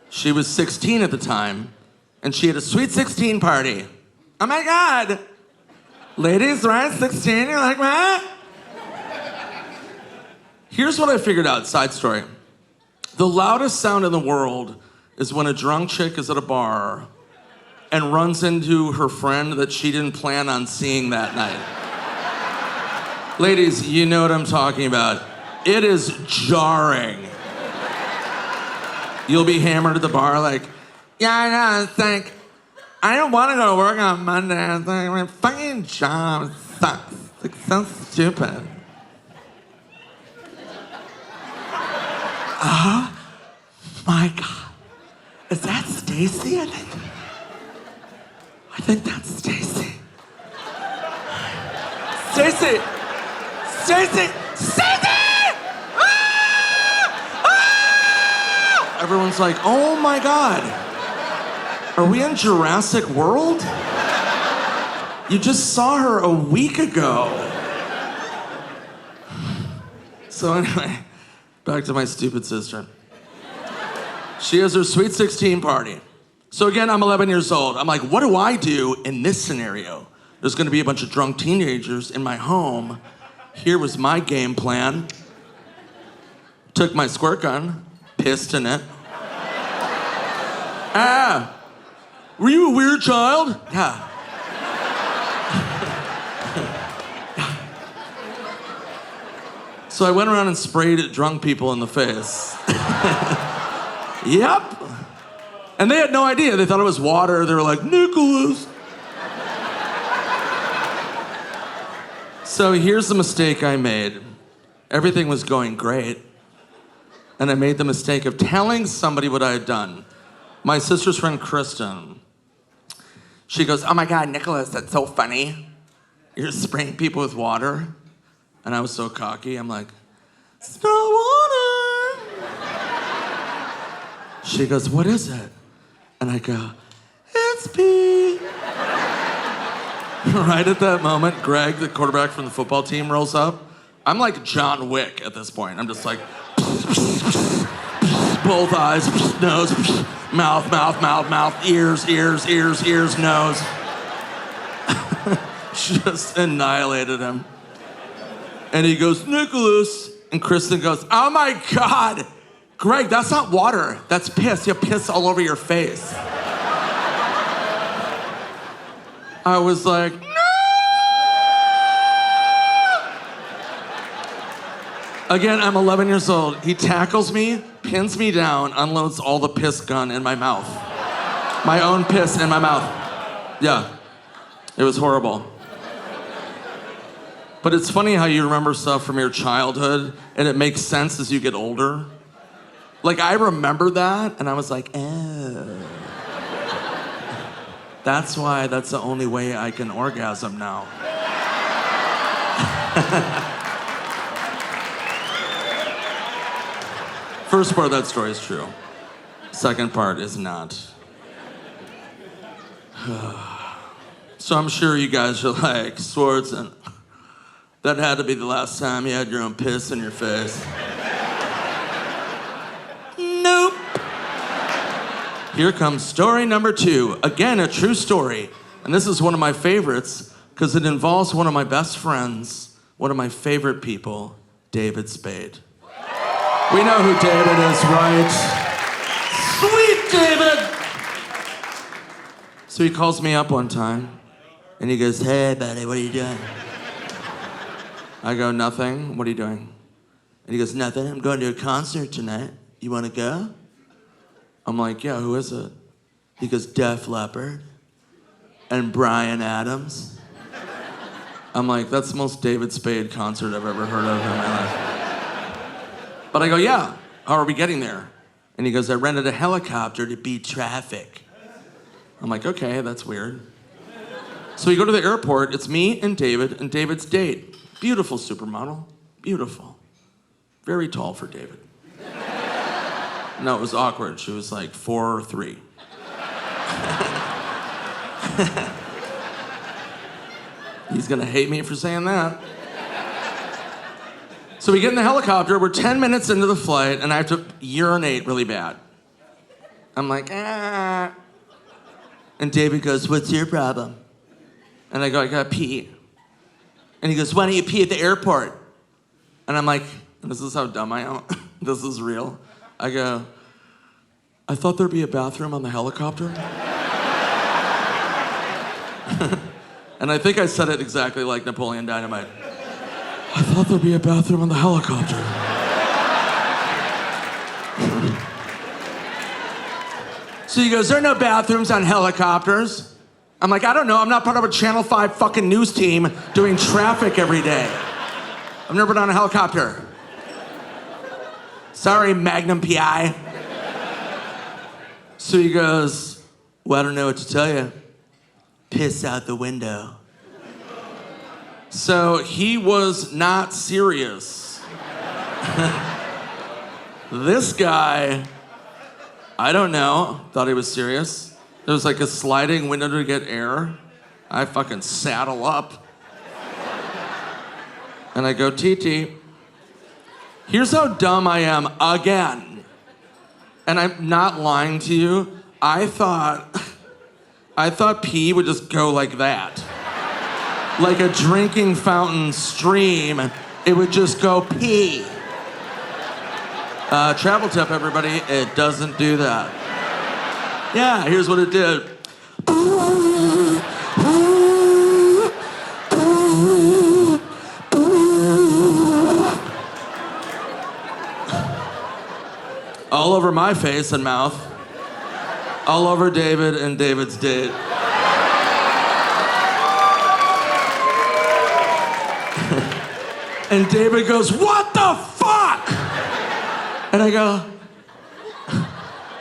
she was 16 at the time, and she had a sweet 16 party. Oh my God. Ladies, right? 16, you're like, what? Here's what I figured out, side story. The loudest sound in the world is when a drunk chick is at a bar and runs into her friend that she didn't plan on seeing that night. Ladies, you know what I'm talking about. It is jarring. You'll be hammered at the bar like, yeah, I know, it's like, I don't want to go to work on Monday. It's like, my fucking job sucks. It's like, so stupid. Oh my God. Is that Stacy? I think that's Stacy. Stacy! Stacy! Stacy! Ah! Ah! Everyone's like, oh my God. Are we in Jurassic World? You just saw her a week ago. So anyway, back to my stupid sister. She has her sweet 16 party. So again, I'm 11 years old. I'm like, what do I do in this scenario? There's gonna be a bunch of drunk teenagers in my home. Here was my game plan. Took my squirt gun, pissed in it. Ah, were you a weird child? Yeah. So I went around and sprayed drunk people in the face. Yep. And they had no idea. They thought it was water. They were like, Nicholas. So here's the mistake I made. Everything was going great. And I made the mistake of telling somebody what I had done. My sister's friend, Kristen, she goes, oh my God, Nicholas, that's so funny. You're spraying people with water. And I was so cocky. I'm like, it's not water. She goes, what is it? And I go, it's pee. Right at that moment, Greg, the quarterback from the football team, rolls up. I'm like John Wick at this point. I'm just like, both eyes, nose, mouth, ears, nose. Just annihilated him. And he goes, Nicholas. And Kristen goes, oh my God. Greg, that's not water. That's piss. You have piss all over your face. I was like, no! Again, I'm 11 years old. He tackles me, pins me down, unloads all the piss gun in my mouth. My own piss in my mouth. Yeah. It was horrible. But it's funny how you remember stuff from your childhood and it makes sense as you get older. Like, I remember that and I was like, oh. That's why that's the only way I can orgasm now. First part of that story is true. Second part is not. So I'm sure you guys are like, Swardson, that had to be the last time you had your own piss in your face. Nope. Here comes story number 2. Again, a true story. And this is one of my favorites because it involves one of my best friends, one of my favorite people, David Spade. We know who David is, right? Sweet David! So he calls me up one time and he goes, hey, buddy, what are you doing? I go, nothing. What are you doing? And he goes, nothing. I'm going to a concert tonight. You want to go? I'm like, yeah, who is it? He goes, Def Leppard and Bryan Adams. I'm like, that's the most David Spade concert I've ever heard of in my life. But I go, yeah, how are we getting there? And he goes, I rented a helicopter to beat traffic. I'm like, okay, that's weird. So we go to the airport, it's me and David's date. Beautiful supermodel, beautiful. Very tall for David. No, it was awkward. She was like 4'3". He's gonna hate me for saying that. So we get in the helicopter, we're 10 minutes into the flight, and I have to urinate really bad. I'm like, ah. And David goes, what's your problem? And I go, I gotta pee. And he goes, why don't you pee at the airport? And I'm like, this is how dumb I am. This is real. I go, I thought there'd be a bathroom on the helicopter. And I think I said it exactly like Napoleon Dynamite. I thought there'd be a bathroom on the helicopter. So he goes, there are no bathrooms on helicopters. I'm like, I don't know, I'm not part of a Channel 5 fucking news team doing traffic every day. I've never been on a helicopter. Sorry, Magnum PI. So he goes, well, I don't know what to tell you. Piss out the window. So he was not serious. This guy, I don't know, thought he was serious. There was like a sliding window to get air. I fucking saddle up. And I go, TT, here's how dumb I am again. And I'm not lying to you. I thought pee would just go like that. Like a drinking fountain stream, it would just go pee. Travel tip, everybody, it doesn't do that. Yeah, here's what it did. All over my face and mouth. All over David and David's date. And David goes, what the fuck? And I go,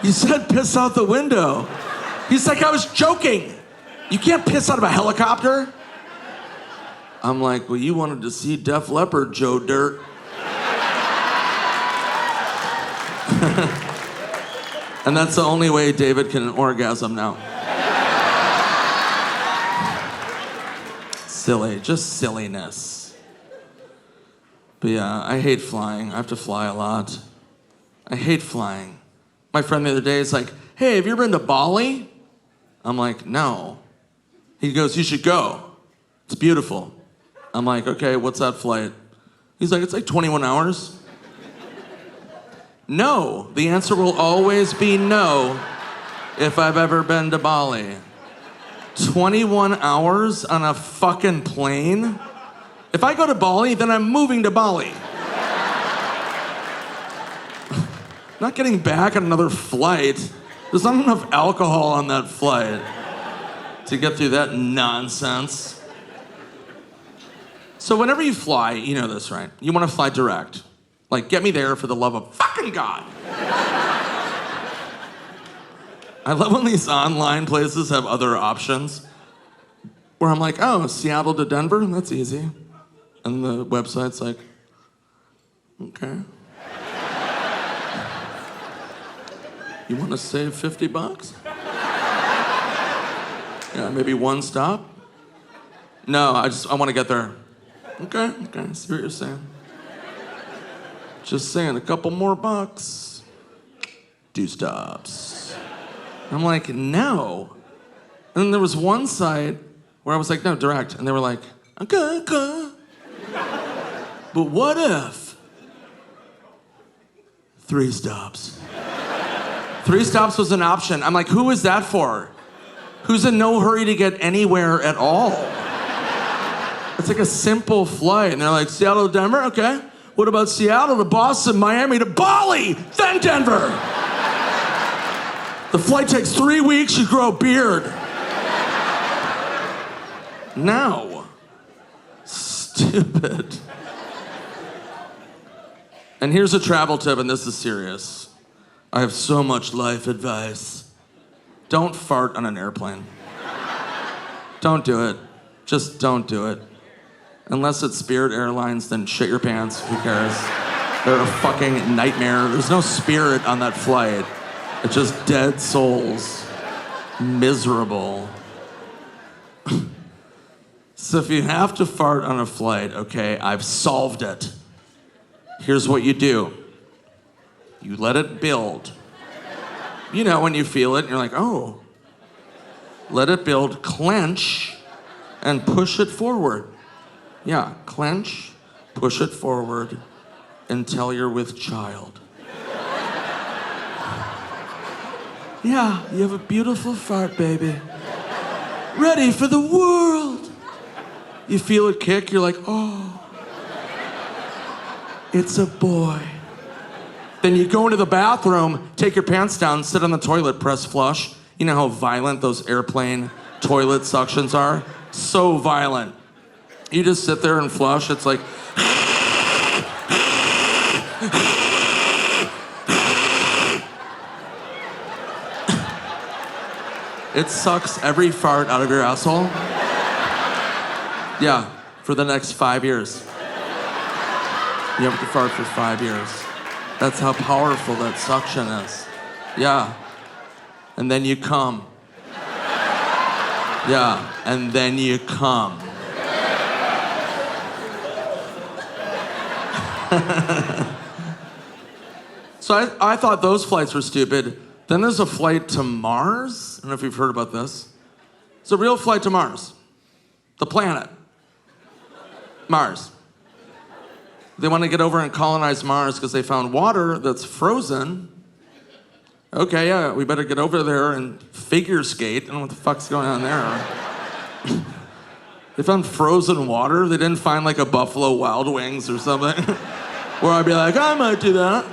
you said piss out the window. He's like, I was joking. You can't piss out of a helicopter. I'm like, well, you wanted to see Def Leppard, Joe Dirt. And that's the only way David can orgasm now. Silly, just silliness. But yeah, I hate flying. I have to fly a lot. I hate flying. My friend the other day is like, hey, have you ever been to Bali? I'm like, no. He goes, you should go. It's beautiful. I'm like, okay, what's that flight? He's like, it's like 21 hours. No, the answer will always be no if I've ever been to Bali. 21 hours on a fucking plane? If I go to Bali, then I'm moving to Bali. Not getting back on another flight. There's not enough alcohol on that flight to get through that nonsense. So whenever you fly, you know this, right? You want to fly direct. Like, get me there for the love of fucking God. I love when these online places have other options where I'm like, oh, Seattle to Denver? That's easy. And the website's like, okay. You want to save $50? Yeah, maybe one stop? No, I want to get there. Okay, I see what you're saying. Just saying, a couple more bucks. 2 stops. I'm like, no. And then there was one site where I was like, no, direct. And they were like, okay. But what if 3 stops? 3 stops was an option. I'm like, who is that for? Who's in no hurry to get anywhere at all? It's like a simple flight. And they're like, Seattle to Denver? Okay. What about Seattle to Boston, Miami to Bali, then Denver? The flight takes 3 weeks, you grow a beard. No. Stupid. And here's a travel tip, and this is serious. I have so much life advice. Don't fart on an airplane. Don't do it. Just don't do it. Unless it's Spirit Airlines, then shit your pants. Who cares? They're a fucking nightmare. There's no spirit on that flight. It's just dead souls. Miserable. So if you have to fart on a flight, okay, I've solved it. Here's what you do. You let it build. You know when you feel it, you're like, oh. Let it build, clench, and push it forward. Yeah, clench, push it forward until you're with child. Yeah, you have a beautiful fart, baby. Ready for the world. You feel it kick, you're like, oh. It's a boy. Then you go into the bathroom, take your pants down, sit on the toilet, press flush. You know how violent those airplane toilet suctions are? So violent. You just sit there and flush. It's like... It sucks every fart out of your asshole. Yeah, for the next 5 years. You have to fart for 5 years. That's how powerful that suction is. Yeah. And then you come. Yeah, and then you come. So I thought those flights were stupid. Then there's a flight to Mars. I don't know if you've heard about this. It's a real flight to Mars. The planet. Mars. They want to get over and colonize Mars because they found water that's frozen. Okay, yeah, we better get over there and figure skate. I don't know what the fuck's going on there. They found frozen water. They didn't find like a Buffalo Wild Wings or something. Where I'd be like, I might do that.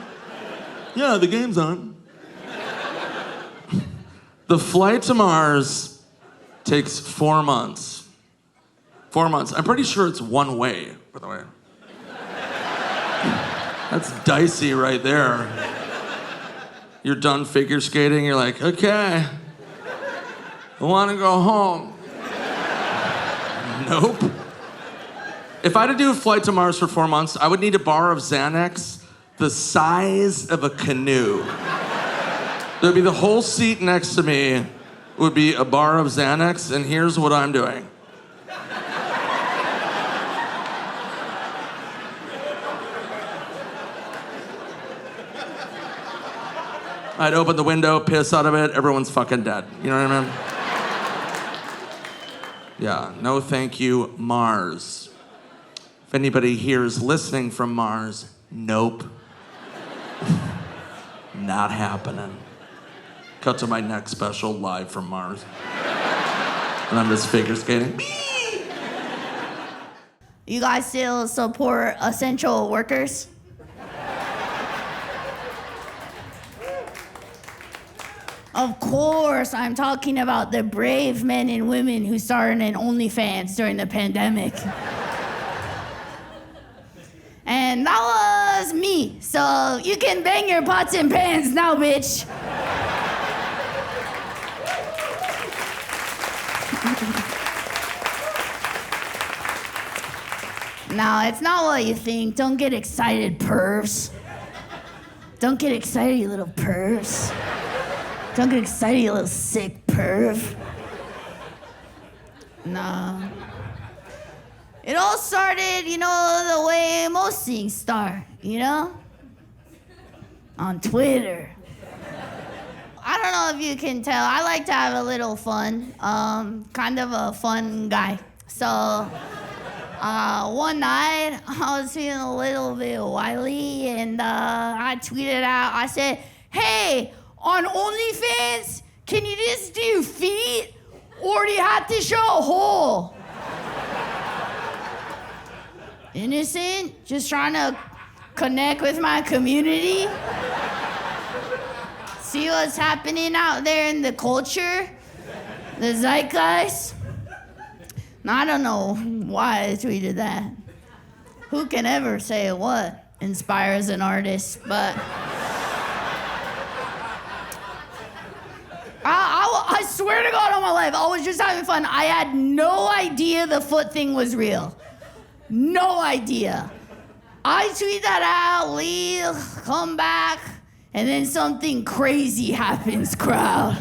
Yeah, the game's on. The flight to Mars takes 4 months. 4 months. I'm pretty sure it's one way, by the way. That's dicey right there. You're done figure skating, you're like, okay, I want to go home. Nope. If I had to do a flight to Mars for 4 months, I would need a bar of Xanax the size of a canoe. There'd be the whole seat next to me would be a bar of Xanax, and here's what I'm doing. I'd open the window, piss out of it, everyone's fucking dead. You know what I mean? Yeah, no thank you, Mars. If anybody here is listening from Mars, nope. Not happening. Cut to my next special live from Mars. And I'm just figure skating. You guys still support essential workers? Of course, I'm talking about the brave men and women who started an OnlyFans during the pandemic. And that was me. So you can bang your pots and pans now, bitch. No, it's not what you think. Don't get excited, pervs. Don't get excited, you little pervs. Don't get excited, you little sick perv. No. It all started, the way most things start, On Twitter. I don't know if you can tell. I like to have a little fun. Kind of a fun guy. So, one night, I was feeling a little bit wily, and I tweeted out, I said, hey, on OnlyFans, can you just do feet, or do you have to show a hole? Innocent, just trying to connect with my community. See what's happening out there in the culture, the zeitgeist. I don't know why I tweeted that. Who can ever say what inspires an artist, but I swear to God on my life, I was just having fun. I had no idea the foot thing was real. No idea. I tweet that out, leave, come back, and then something crazy happens, crowd.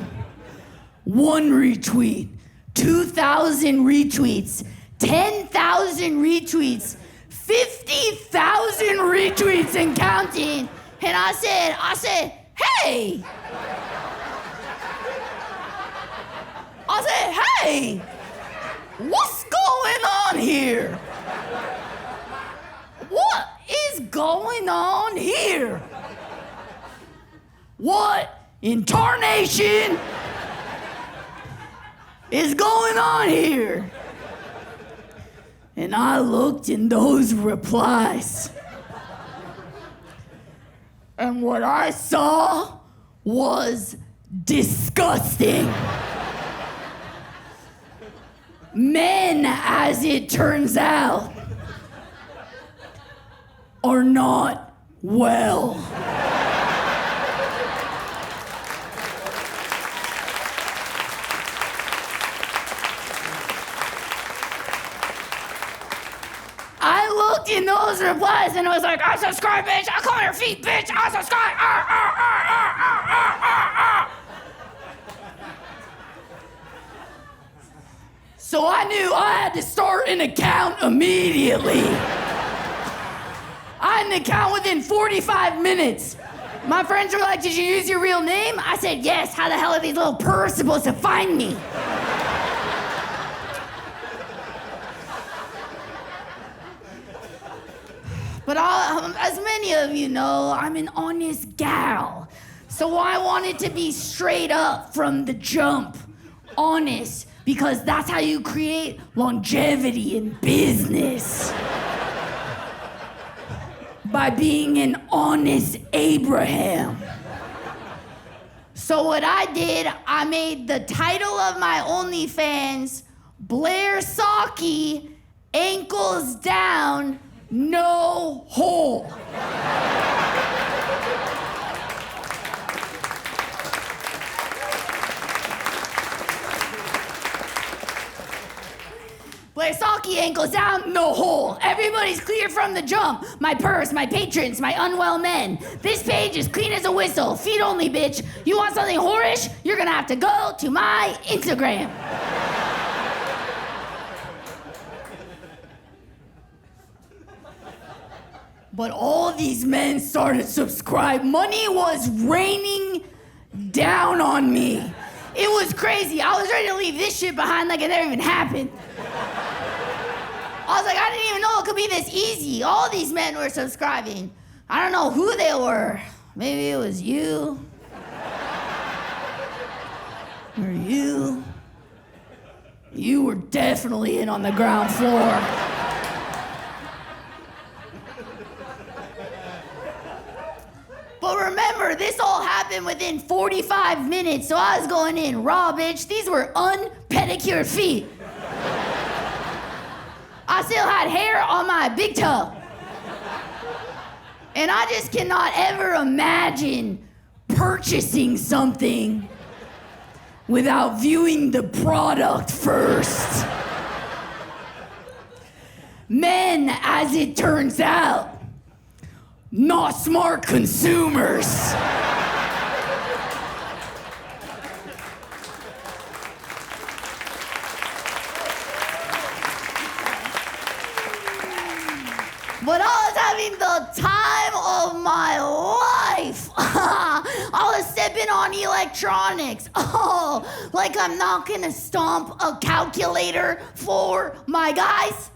1 retweet, 2,000 retweets, 10,000 retweets, 50,000 retweets and counting. And I said, hey. I said, hey, what's going on here? What is going on here? What in tarnation is going on here? And I looked in those replies, and what I saw was disgusting. Men, as it turns out, are not well. I looked in those replies and I was like, I subscribe, bitch. I come on your feet, bitch. I subscribe. So I knew I had to start an account immediately. I had an account within 45 minutes. My friends were like, did you use your real name? I said, yes. How the hell are these little pervs supposed to find me? But as many of you know, I'm an honest gal. So I wanted to be straight up from the jump. Honest. Because that's how you create longevity in business. By being an honest Abraham. So what I did, I made the title of my OnlyFans, Blair Socci, ankles down, no hole. Blair Socci, ankles down, no hole. Everybody's clear from the jump. My purse, my patrons, my unwell men. This page is clean as a whistle. Feet only, bitch. You want something whorish? You're gonna have to go to my Instagram. But all these men started subscribing. Money was raining down on me. It was crazy. I was ready to leave this shit behind like it never even happened. I was like, I didn't even know it could be this easy. All these men were subscribing. I don't know who they were. Maybe it was you. Or you. You were definitely in on the ground floor. But remember, this all happened happened within 45 minutes, so I was going in raw, bitch. These were unpedicured feet. I still had hair on my big toe. And I just cannot ever imagine purchasing something without viewing the product first. Men, as it turns out, not smart consumers. But I was having the time of my life. I was stepping on electronics. Oh, like I'm not gonna stomp a calculator for my guys.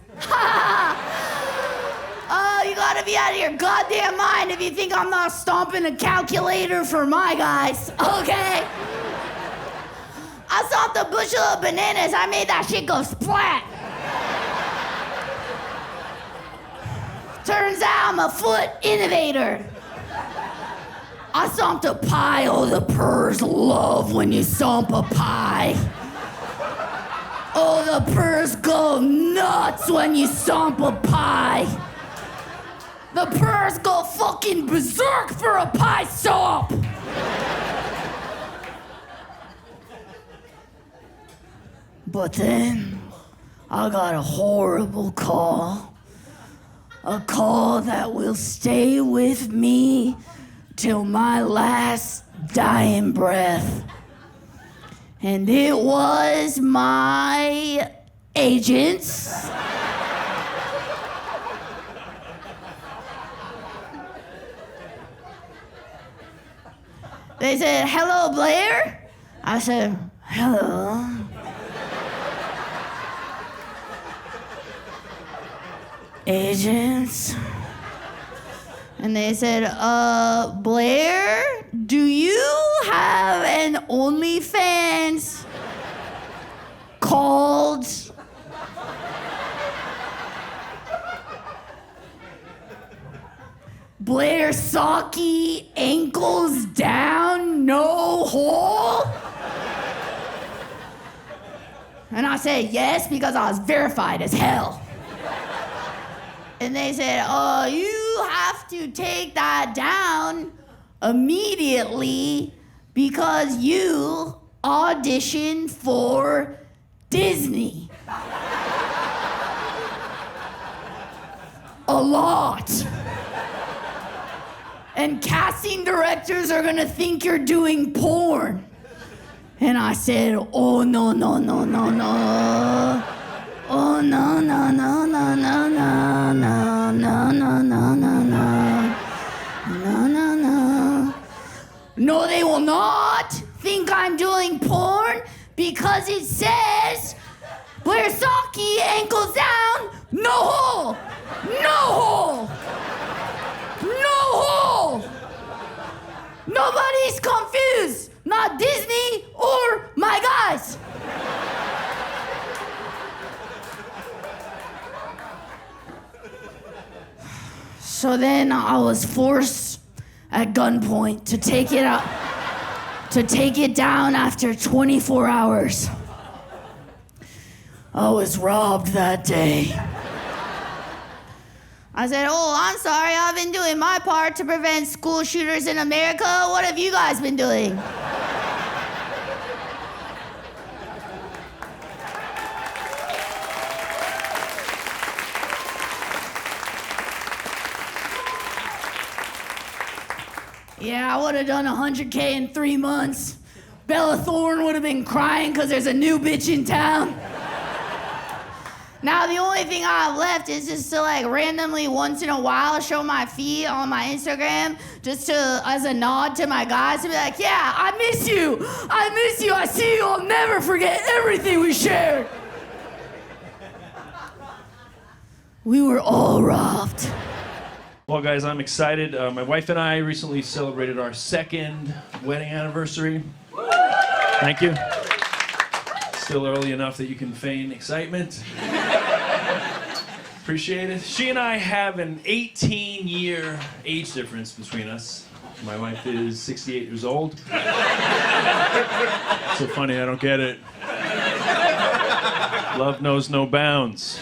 Oh, you gotta be out of your goddamn mind if you think I'm not stomping a calculator for my guys, okay? I stomped a bushel of bananas. I made that shit go splat. Turns out I'm a foot innovator. I stomped a pie. Oh, the purrs love when you stomp a pie. Oh, the purrs go nuts when you stomp a pie. The purrs go fucking berserk for a pie stomp. But then I got a horrible call. A call that will stay with me till my last dying breath. And it was my agents. They said, "Hello, Blair?" I said, "Hello." Agents. And they said, Blair, do you have an OnlyFans called Blair Socci ankles down, no hole? And I said yes, because I was verified as hell. And they said, oh, you have to take that down immediately because you auditioned for Disney. A lot. And casting directors are gonna think you're doing porn. And I said, oh, no, no, no, no, no. Oh, no, no, no, no, no, no, no, no, no, no, no, no. No, no, no. No, they will not think I'm doing porn because it says Blair Socci ankles down, no hole. No hole. No hole. Nobody's confused. Not Disney or my guys. So then I was forced at gunpoint to take it out, to take it down after 24 hours. I was robbed that day. I said, oh, I'm sorry, I've been doing my part to prevent school shooters in America. What have you guys been doing? Yeah, I would have done 100K in 3 months. Bella Thorne would have been crying because there's a new bitch in town. Now the only thing I have left is just to like randomly once in a while show my feet on my Instagram just to as a nod to my guys to be like, yeah, I miss you. I miss you. I see you. I'll never forget everything we shared. We were all robbed. Well, guys, I'm excited. My wife and I recently celebrated our 2nd wedding anniversary. Thank you. Still early enough that you can feign excitement. Appreciate it. She and I have an 18-year age difference between us. My wife is 68 years old. So funny, I don't get it. Love knows no bounds.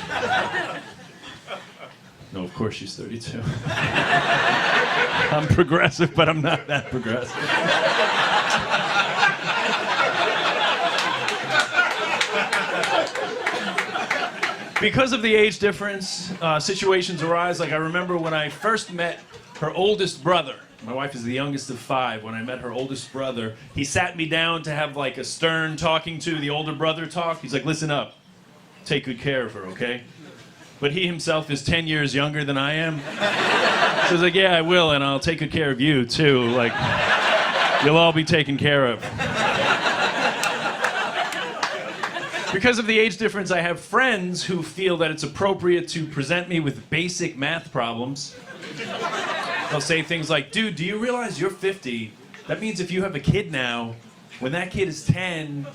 No, of course she's 32. I'm progressive, but I'm not that progressive. Because of the age difference, situations arise. Like I remember when I first met her oldest brother. My wife is the youngest of 5. When I met her oldest brother, he sat me down to have like a stern talking to the older brother talk. He's like, listen up, take good care of her, okay? But he himself is 10 years younger than I am. So he's like, yeah, I will, and I'll take good care of you too. Like, you'll all be taken care of. Because of the age difference, I have friends who feel that it's appropriate to present me with basic math problems. They'll say things like, dude, do you realize you're 50? That means if you have a kid now, when that kid is 10,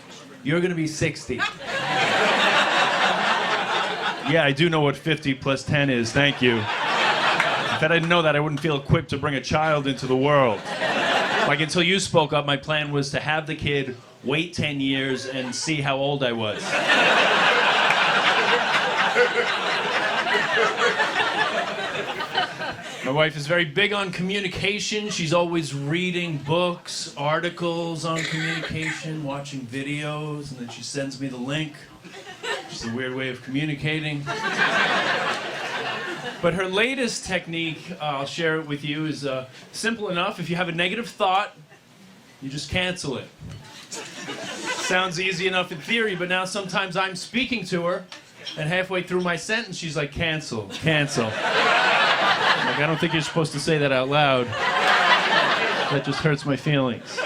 you're gonna be 60. Yeah, I do know what 50 plus 10 is, thank you. If I didn't know that, I wouldn't feel equipped to bring a child into the world. Like, until you spoke up, my plan was to have the kid, wait 10 years, and see how old I was. My wife is very big on communication. She's always reading books, articles on communication, watching videos, and then she sends me the link. Just a weird way of communicating. But her latest technique, I'll share it with you, is simple enough. If you have a negative thought, you just cancel it. Sounds easy enough in theory, but now sometimes I'm speaking to her, and halfway through my sentence, she's like, cancel, cancel. Like, I don't think you're supposed to say that out loud. That just hurts my feelings.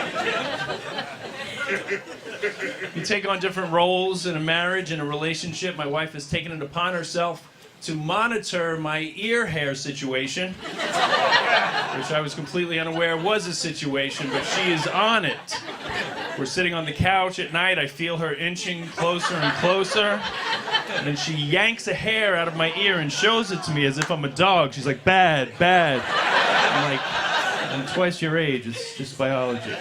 You take on different roles in a marriage, in a relationship. My wife has taken it upon herself to monitor my ear hair situation, which I was completely unaware was a situation, but she is on it. We're sitting on the couch at night. I feel her inching closer and closer. And then she yanks a hair out of my ear and shows it to me as if I'm a dog. She's like, bad, bad. I'm like, I'm twice your age. It's just biology.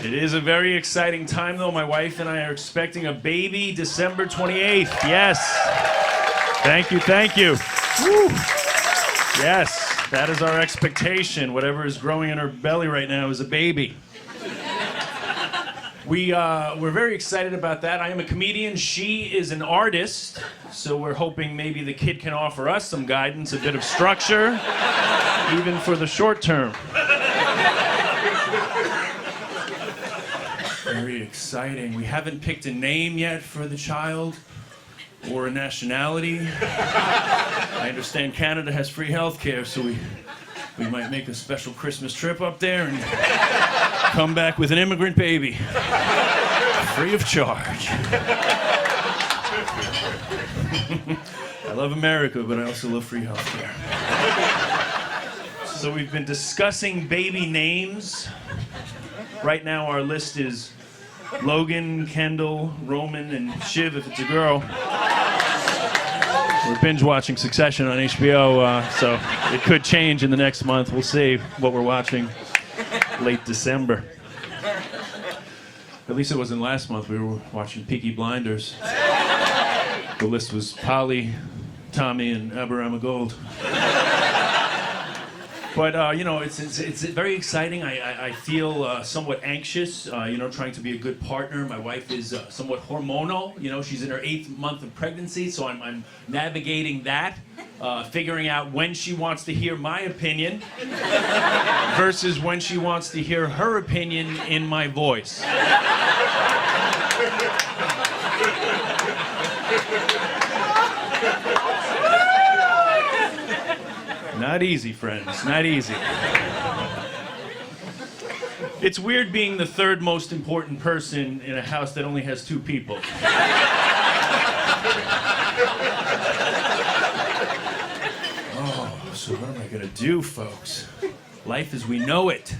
It is a very exciting time, though. My wife and I are expecting a baby December 28th. Yes. Thank you, thank you. Woo. Yes, that is our expectation. Whatever is growing in her belly right now is a baby. We're very excited about that. I am a comedian. She is an artist. So we're hoping maybe the kid can offer us some guidance, a bit of structure, even for the short term. Very exciting. We haven't picked a name yet for the child or a nationality. I understand Canada has free health care, so we might make a special Christmas trip up there and come back with an immigrant baby. Free of charge. I love America, but I also love free health care. So we've been discussing baby names. Right now our list is Logan, Kendall, Roman, and Shiv if it's a girl. We're binge watching Succession on HBO, so it could change in the next month. We'll see what we're watching late December. At least it wasn't last month. We were watching Peaky Blinders. The list was Polly, Tommy, and Aberama Gold. But, it's very exciting. I feel somewhat anxious, trying to be a good partner. My wife is somewhat hormonal. She's in her 8th month of pregnancy, so I'm navigating that, figuring out when she wants to hear my opinion versus when she wants to hear her opinion in my voice. Not easy, friends, not easy. It's weird being the third most important person in a house that only has 2 people. Oh, so what am I gonna do, folks? Life as we know it,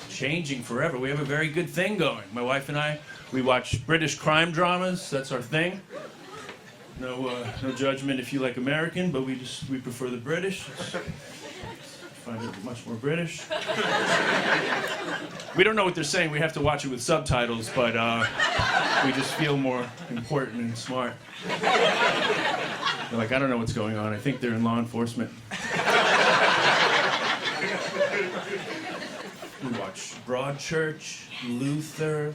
changing forever. We have a very good thing going. My wife and I, we watch British crime dramas, that's our thing. No judgment if you like American, but we prefer the British. find it much more British. We don't know what they're saying. We have to watch it with subtitles, but we just feel more important and smart. They're like, I don't know what's going on. I think they're in law enforcement. We watch Broadchurch, Luther,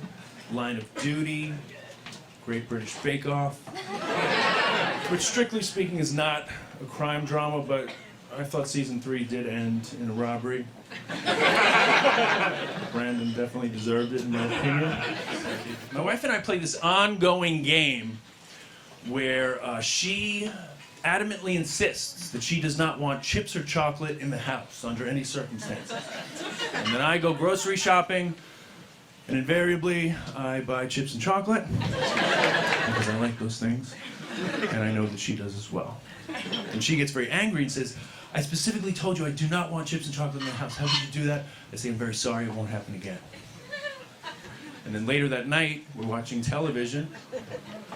Line of Duty, Great British Bake Off, which strictly speaking is not a crime drama, but I thought season 3 did end in a robbery. Brandon definitely deserved it, in my opinion. My wife and I play this ongoing game where she adamantly insists that she does not want chips or chocolate in the house under any circumstances. And then I go grocery shopping, and invariably I buy chips and chocolate because I like those things, and I know that she does as well. And she gets very angry and says, I specifically told you I do not want chips and chocolate in the house. How could you do that? I say, I'm very sorry, it won't happen again. And then later that night, we're watching television,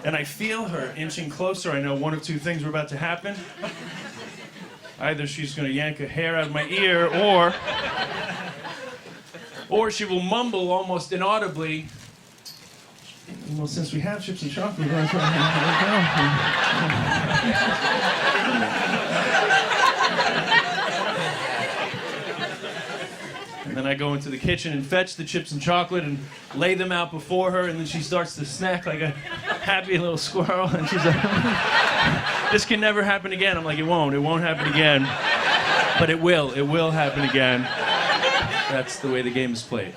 and I feel her inching closer. I know one of two things were about to happen. Either she's going to yank a hair out of my ear, or she will mumble almost inaudibly, well, since we have chips and chocolate, we're going to And then I go into the kitchen and fetch the chips and chocolate and lay them out before her, and then she starts to snack like a happy little squirrel, and she's like, this can never happen again. I'm like, it won't happen again. But it will happen again. That's the way the game is played.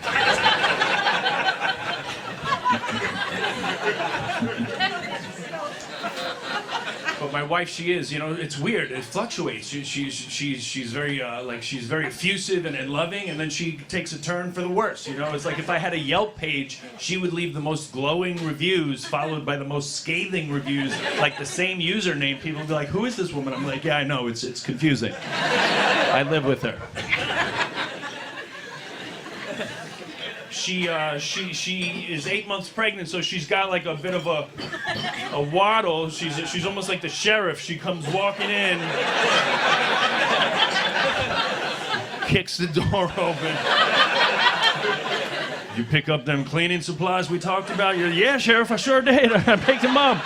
But my wife, she is, it's weird. It fluctuates. She's very she's very effusive and loving, and then she takes a turn for the worse. It's like if I had a Yelp page, she would leave the most glowing reviews, followed by the most scathing reviews, like the same username. People would be like, "Who is this woman?" I'm like, "Yeah, I know. It's confusing. I live with her." She is 8 months pregnant, so she's got like a bit of a waddle. She's almost like the sheriff. She comes walking in, kicks the door open. You pick up them cleaning supplies we talked about? Yeah, Sheriff, I sure did. I picked them up.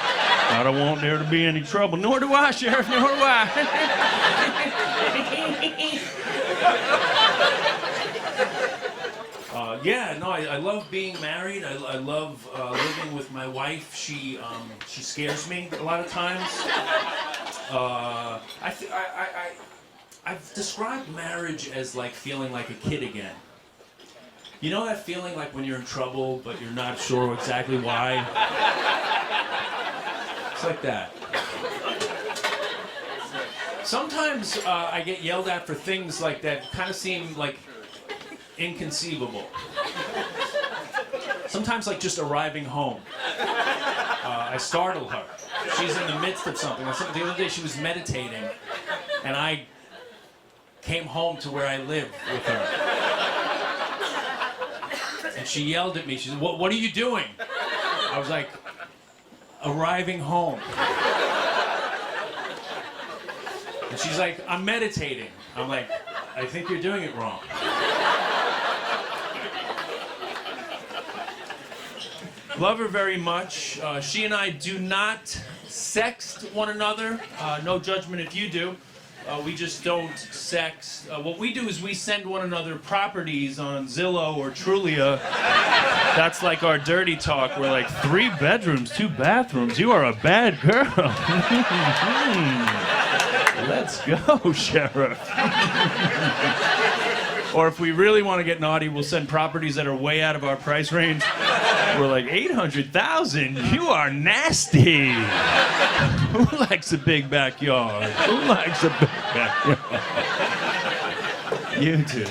I don't want there to be any trouble. Nor do I, Sheriff, nor do I. I love being married. I love living with my wife. She scares me a lot of times. I've described marriage as like feeling like a kid again. You know that feeling like when you're in trouble, but you're not sure exactly why? It's like that. Sometimes I get yelled at for things like that kind of seem like inconceivable. Sometimes like just arriving home. I startle her. She's in the midst of something. The other day she was meditating, and I came home to where I live with her. And she yelled at me. She said, what are you doing? I was like, arriving home. And she's like, I'm meditating. I'm like, I think you're doing it wrong. Love her very much. She and I do not sext one another. No judgment if you do. We just don't sext. What we do is we send one another properties on Zillow or Trulia. That's like our dirty talk. We're like, 3 bedrooms, 2 bathrooms. You are a bad girl. Let's go, Sheriff. Or if we really want to get naughty, we'll send properties that are way out of our price range. We're like, 800,000? You are nasty. Who likes a big backyard? Who likes a big backyard? You do.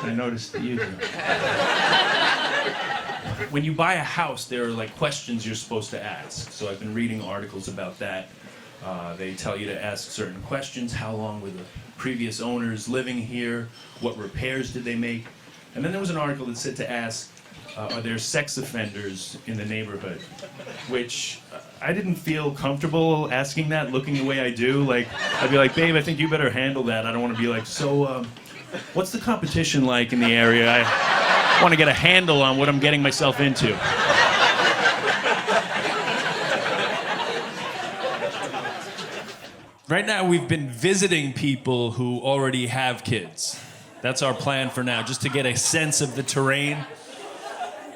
I noticed that you do. When you buy a house, there are like questions you're supposed to ask. So I've been reading articles about that. They tell you to ask certain questions. How long were the previous owners living here? What repairs did they make? And then there was an article that said to ask, are there sex offenders in the neighborhood? Which I didn't feel comfortable asking that, looking the way I do. Like, I'd be like, babe, I think you better handle that. I don't want to be like, so, what's the competition like in the area? I want to get a handle on what I'm getting myself into. Right now, we've been visiting people who already have kids. That's our plan for now, just to get a sense of the terrain.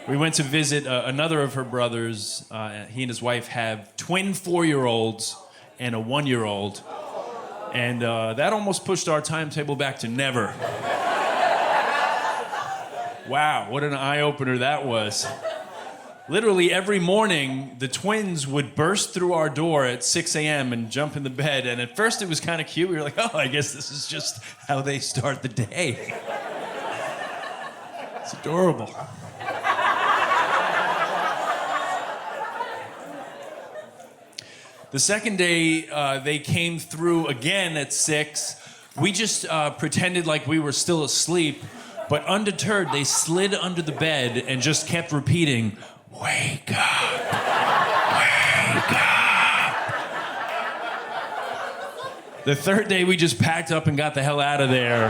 We went to visit another of her brothers. He and his wife have twin 4-year-olds and a 1-year-old. And that almost pushed our timetable back to never. Wow, what an eye-opener that was. Literally every morning, the twins would burst through our door at 6 a.m. and jump in the bed. And at first it was kind of cute. We were like, oh, I guess this is just how they start the day. It's adorable. The second day, they came through again at 6. We just pretended like we were still asleep. But undeterred, they slid under the bed and just kept repeating, wake up, wake up. The third day, we just packed up and got the hell out of there.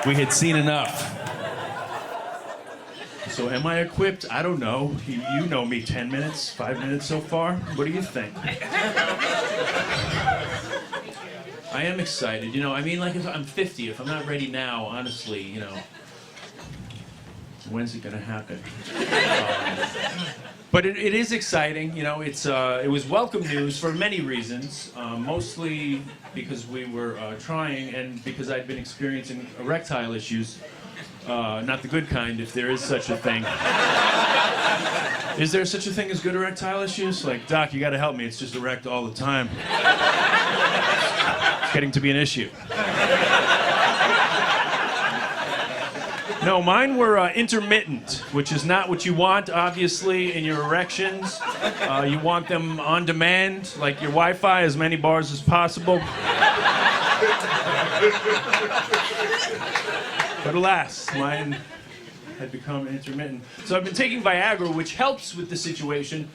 We had seen enough. So am I equipped? I don't know. You know me, 10 minutes, 5 minutes so far. What do you think? I am excited. You know, I mean, like, if I'm 50, if I'm not ready now, honestly, you know, when's it gonna happen? But it is exciting. You know, it was welcome news for many reasons. Mostly because we were trying and because I'd been experiencing erectile issues. Not the good kind, if there is such a thing. Is there such a thing as good erectile issues? Like, doc, you gotta help me. It's just erect all the time. It's getting to be an issue. No, mine were intermittent, which is not what you want, obviously, in your erections. You want them on demand, like your Wi-Fi, as many bars as possible. But alas, mine had become intermittent. So I've been taking Viagra, which helps with the situation,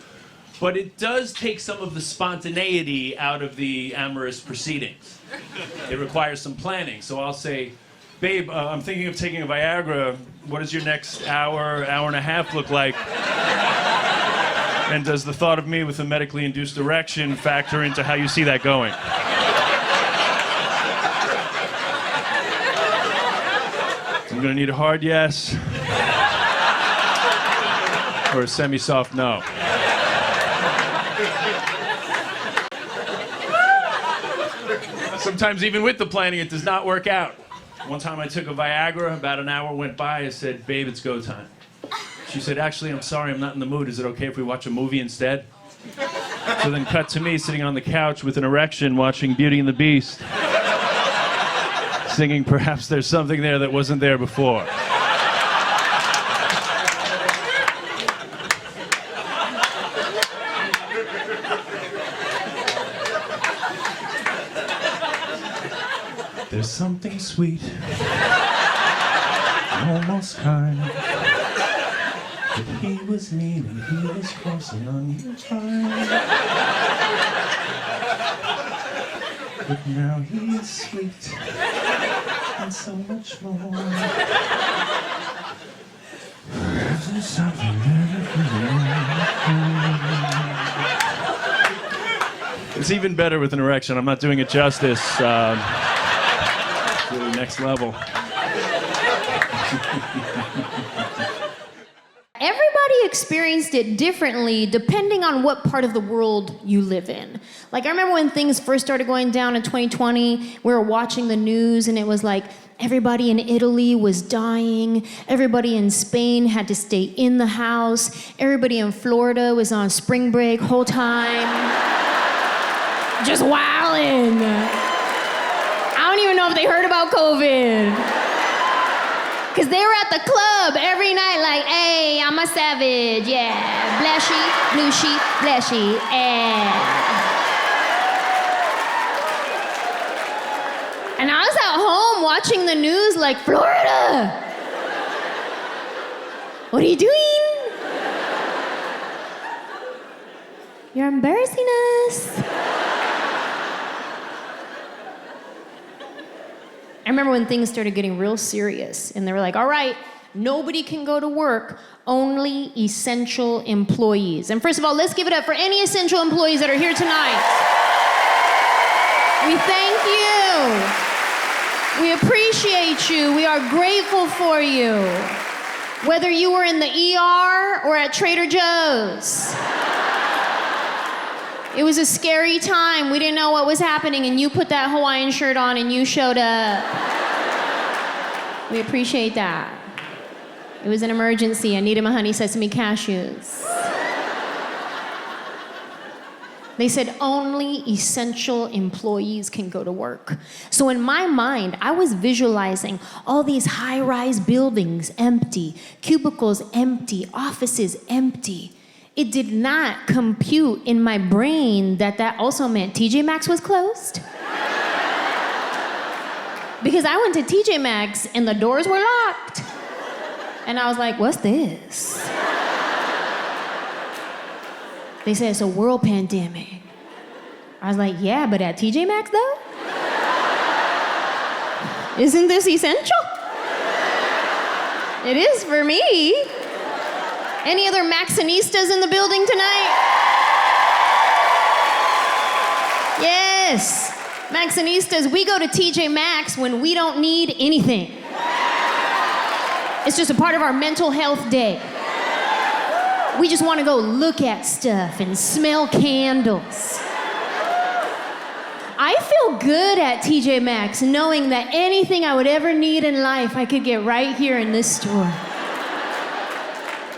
but it does take some of the spontaneity out of the amorous proceedings. It requires some planning. So I'll say, babe, I'm thinking of taking a Viagra. What does your next hour and a half look like? And does the thought of me with a medically induced erection factor into how you see that going? I'm gonna need a hard yes or a semi-soft no. Sometimes even with the planning, it does not work out. One time I took a Viagra, about an hour went by, I said, babe, it's go time. She said, actually, I'm sorry, I'm not in the mood. Is it okay if we watch a movie instead? So then cut to me sitting on the couch with an erection watching Beauty and the Beast. Singing Perhaps There's Something There That Wasn't There Before. There's something sweet, almost kind, but he was mean and he was crossing on your time. But now he is sweet and so much more. There's something It's even better with an erection. I'm not doing it justice. Really next level. Everybody experienced it differently depending on what part of the world you live in. Like, I remember when things first started going down in 2020, we were watching the news and it was like everybody in Italy was dying, everybody in Spain had to stay in the house, everybody in Florida was on spring break whole time. Just wildin'. I don't even know if they heard about COVID. Cause they were at the club every night like, hey, I'm a savage, yeah. Blashy, blushy, blashy, And I was at home watching the news like, Florida. What are you doing? You're embarrassing us. I remember when things started getting real serious and they were like, all right, nobody can go to work, only essential employees. And first of all, let's give it up for any essential employees that are here tonight. We thank you. We appreciate you. We are grateful for you. Whether you were in the ER or at Trader Joe's. It was a scary time. We didn't know what was happening, and you put that Hawaiian shirt on and you showed up. We appreciate that. It was an emergency. I needed my honey sesame cashews. They said only essential employees can go to work. So in my mind, I was visualizing all these high-rise buildings empty, cubicles empty, offices empty. It did not compute in my brain that that also meant TJ Maxx was closed. Because I went to TJ Maxx and the doors were locked. And I was like, what's this? They said it's a world pandemic. I was like, yeah, but at TJ Maxx though? Isn't this essential? It is for me. Any other Maxinistas in the building tonight? Yes, Maxinistas, we go to TJ Maxx when we don't need anything. It's just a part of our mental health day. We just want to go look at stuff and smell candles. I feel good at TJ Maxx knowing that anything I would ever need in life I could get right here in this store.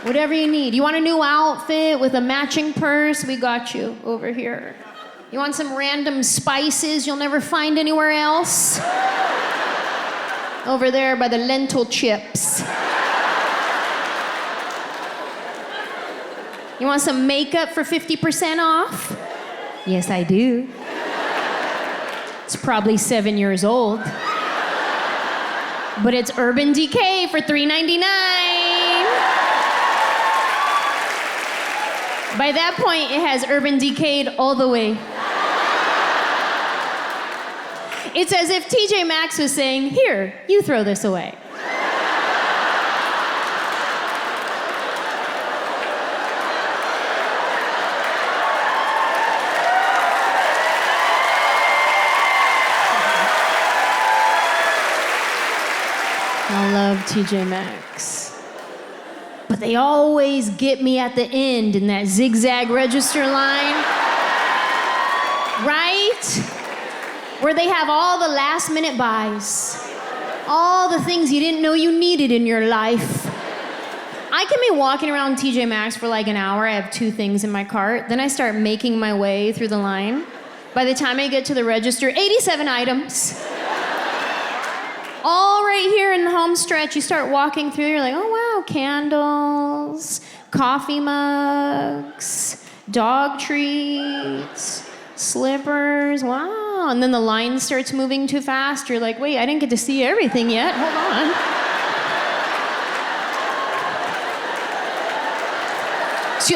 Whatever you need. You want a new outfit with a matching purse? We got you over here. You want some random spices you'll never find anywhere else? Over there by the lentil chips. You want some makeup for 50% off? Yes, I do. It's probably 7 years old. But it's Urban Decay for $3.99. By that point, it has Urban Decayed all the way. It's as if TJ Maxx was saying, here, you throw this away. I love TJ Maxx. But they always get me at the end in that zigzag register line. Right? Where they have all the last minute buys. All the things you didn't know you needed in your life. I can be walking around TJ Maxx for like an hour. I have 2 things in my cart. Then I start making my way through the line. By the time I get to the register, 87 items. All right here in the home stretch, you start walking through, you're like, oh wow, candles, coffee mugs, dog treats, slippers, wow. And then the line starts moving too fast. You're like, wait, I didn't get to see everything yet, hold on.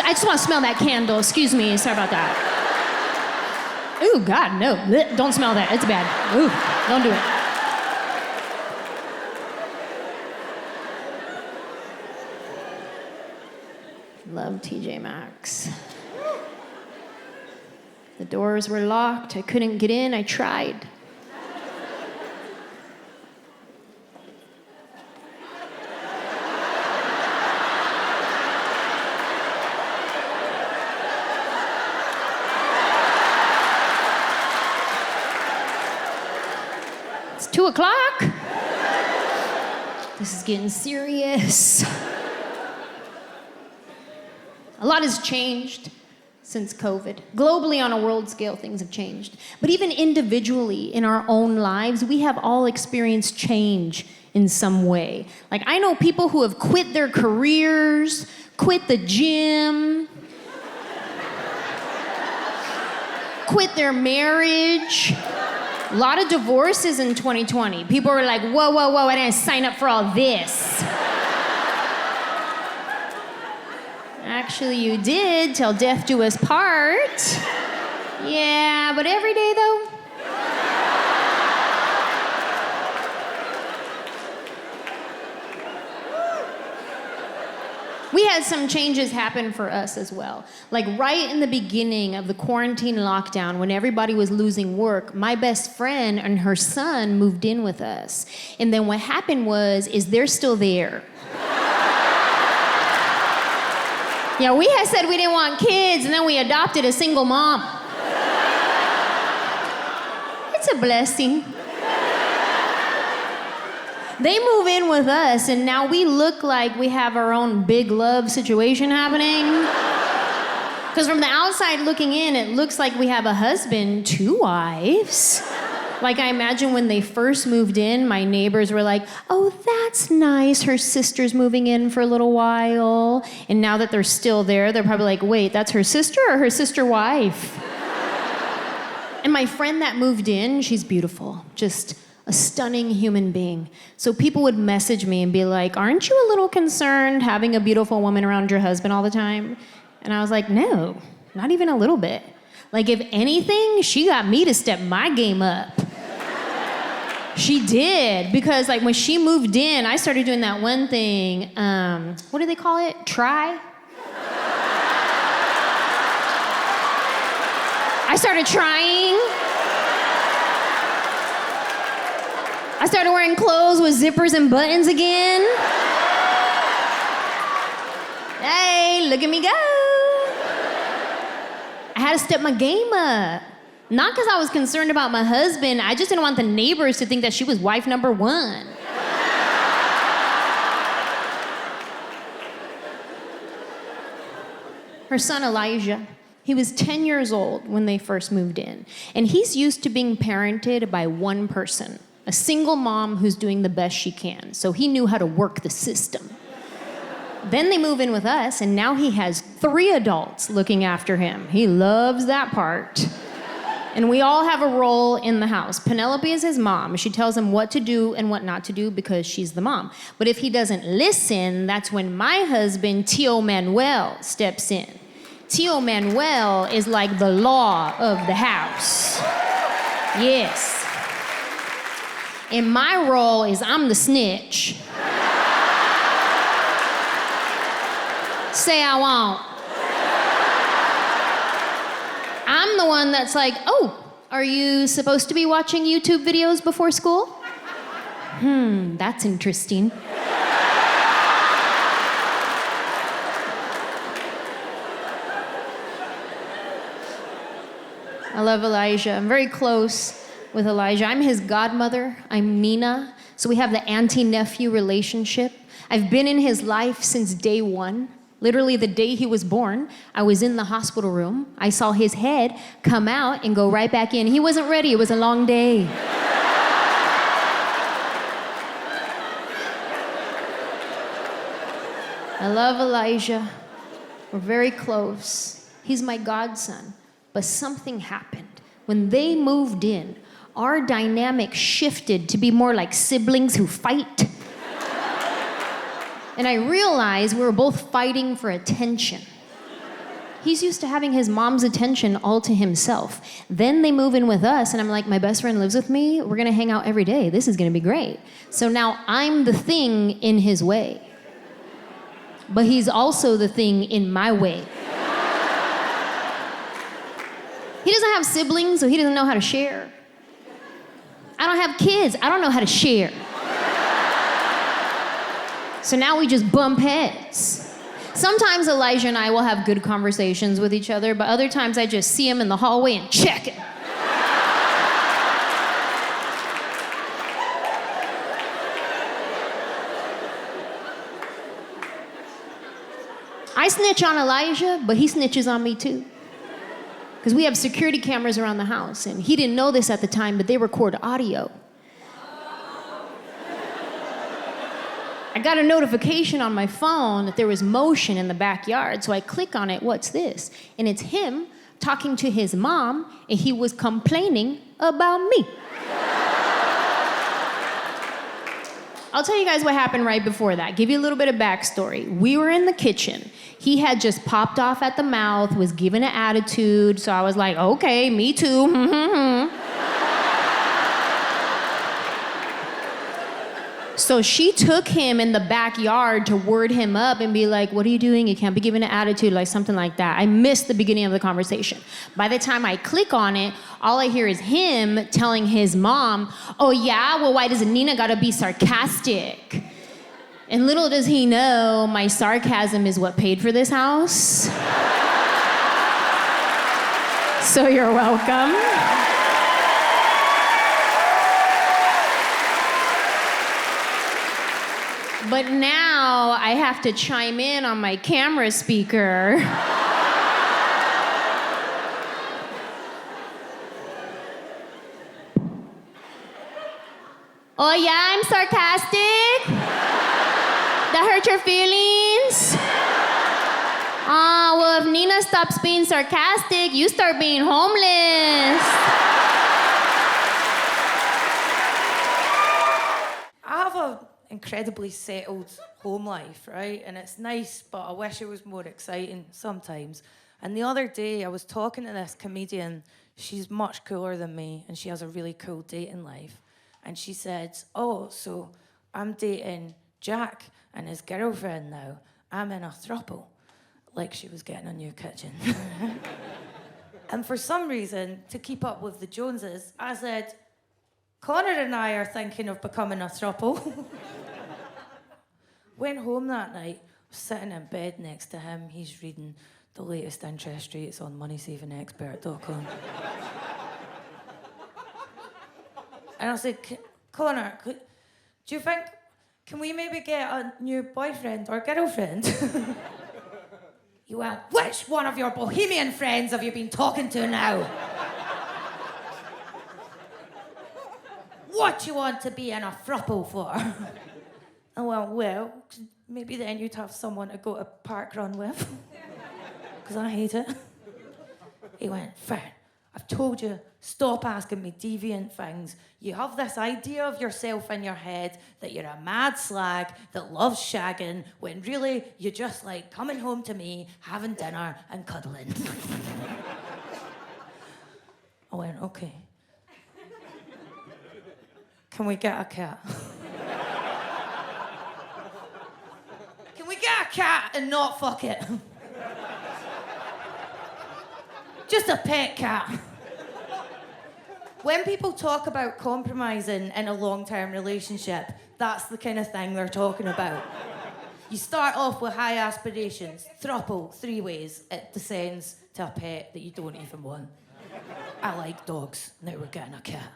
I just want to smell that candle, excuse me, sorry about that. Ooh, God, no, blech, don't smell that, it's bad. Ooh, don't do it. Love TJ Maxx. The doors were locked. I couldn't get in. I tried. It's 2 o'clock. This is getting serious. A lot has changed since COVID. Globally, on a world scale, things have changed. But even individually, in our own lives, we have all experienced change in some way. Like, I know people who have quit their careers, quit the gym, quit their marriage. A lot of divorces in 2020. People were like, whoa, whoa, whoa, I didn't sign up for all this. actually you did, till death do us part. Yeah, but every day though? We had some changes happen for us as well. Like right in the beginning of the quarantine lockdown, when everybody was losing work, my best friend and her son moved in with us. And then what happened is they're still there. Yeah, we had said we didn't want kids, and then we adopted a single mom. It's a blessing. They move in with us, and now we look like we have our own big love situation happening. Because from the outside looking in, it looks like we have a husband, 2 wives. Like, I imagine when they first moved in, my neighbors were like, oh, that's nice, her sister's moving in for a little while. And now that they're still there, they're probably like, wait, that's her sister or her sister wife? And my friend that moved in, she's beautiful, just a stunning human being. So people would message me and be like, aren't you a little concerned having a beautiful woman around your husband all the time? And I was like, no, not even a little bit. Like, if anything, she got me to step my game up. She did, because like when she moved in, I started doing that one thing, what do they call it? Try? I started trying. I started wearing clothes with zippers and buttons again. Hey, look at me go. I had to step my game up. Not because I was concerned about my husband, I just didn't want the neighbors to think that she was wife number 1. Her son Elijah, he was 10 years old when they first moved in. And he's used to being parented by one person, a single mom who's doing the best she can. So he knew how to work the system. Then they move in with us, and now he has 3 adults looking after him. He loves that part. And we all have a role in the house. Penelope is his mom. She tells him what to do and what not to do because she's the mom. But if he doesn't listen, that's when my husband, Tio Manuel, steps in. Tio Manuel is like the law of the house. Yes. And my role is I'm the snitch. Say I won't. I'm the one that's like, oh, are you supposed to be watching YouTube videos before school? That's interesting. I love Elijah. I'm very close with Elijah. I'm his godmother. I'm Nina. So we have the auntie-nephew relationship. I've been in his life since day 1. Literally the day he was born, I was in the hospital room. I saw his head come out and go right back in. He wasn't ready. It was a long day. I love Elijah. We're very close. He's my godson. But something happened. When they moved in, our dynamic shifted to be more like siblings who fight. And I realized we were both fighting for attention. He's used to having his mom's attention all to himself. Then they move in with us, and I'm like, my best friend lives with me. We're gonna hang out every day. This is gonna be great. So now I'm the thing in his way. But he's also the thing in my way. He doesn't have siblings, so he doesn't know how to share. I don't have kids. I don't know how to share. So now we just bump heads. Sometimes Elijah and I will have good conversations with each other, but other times I just see him in the hallway and check him. I snitch on Elijah, but he snitches on me too. Because we have security cameras around the house, and he didn't know this at the time, but they record audio. I got a notification on my phone that there was motion in the backyard, so I click on it, what's this? And it's him talking to his mom, and he was complaining about me. I'll tell you guys what happened right before that. Give you a little bit of backstory. We were in the kitchen. He had just popped off at the mouth, was given an attitude, so I was like, okay, me too. So she took him in the backyard to word him up and be like, what are you doing? You can't be giving an attitude, like something like that. I missed the beginning of the conversation. By the time I click on it, all I hear is him telling his mom, oh yeah, well why does Nina gotta be sarcastic? And little does he know, my sarcasm is what paid for this house. So you're welcome. But now I have to chime in on my camera speaker. Oh yeah, I'm sarcastic? That hurt your feelings? Well, if Nina stops being sarcastic, you start being homeless. I have an incredibly settled home life, right? And it's nice, but I wish it was more exciting sometimes. And the other day, I was talking to this comedian. She's much cooler than me, and she has a really cool dating life. And she said, oh, so I'm dating Jack and his girlfriend now. I'm in a throuple. Like she was getting a new kitchen. And for some reason, to keep up with the Joneses, I said, Connor and I are thinking of becoming a throuple. Went home that night, was sitting in bed next to him. He's reading the latest interest rates on moneysavingexpert.com. And I said, Connor, do you think, can we maybe get a new boyfriend or girlfriend? He went, which one of your bohemian friends have you been talking to now? What do you want to be in a throuple for? I went, well, maybe then you'd have someone to go to park run with. Because I hate it. He went, Fern, I've told you, stop asking me deviant things. You have this idea of yourself in your head that you're a mad slag that loves shagging, when really you just like coming home to me, having dinner and cuddling. I went, okay. Can we get a cat? Can we get a cat and not fuck it? Just a pet cat. When people talk about compromising in a long-term relationship, that's the kind of thing they're talking about. You start off with high aspirations, throuple, 3 ways. It descends to a pet that you don't even want. I like dogs, now we're getting a cat.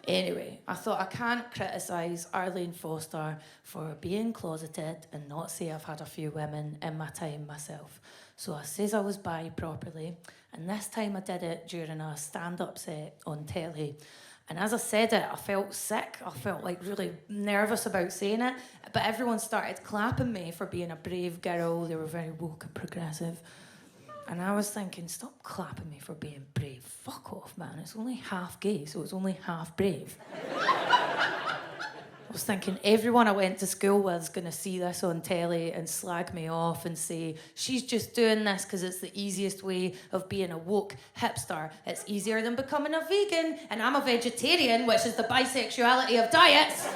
Anyway, I thought I can't criticise Arlene Foster for being closeted and not say I've had a few women in my time myself. So I says I was bi properly, and this time I did it during a stand-up set on telly. And as I said it, I felt sick. I felt like really nervous about saying it, but everyone started clapping me for being a brave girl. They were very woke and progressive. And I was thinking, stop clapping me for being brave. Fuck off, man. It's only half gay, so it's only half brave. I was thinking everyone I went to school with is going to see this on telly and slag me off and say, she's just doing this because it's the easiest way of being a woke hipster. It's easier than becoming a vegan, and I'm a vegetarian, which is the bisexuality of diets.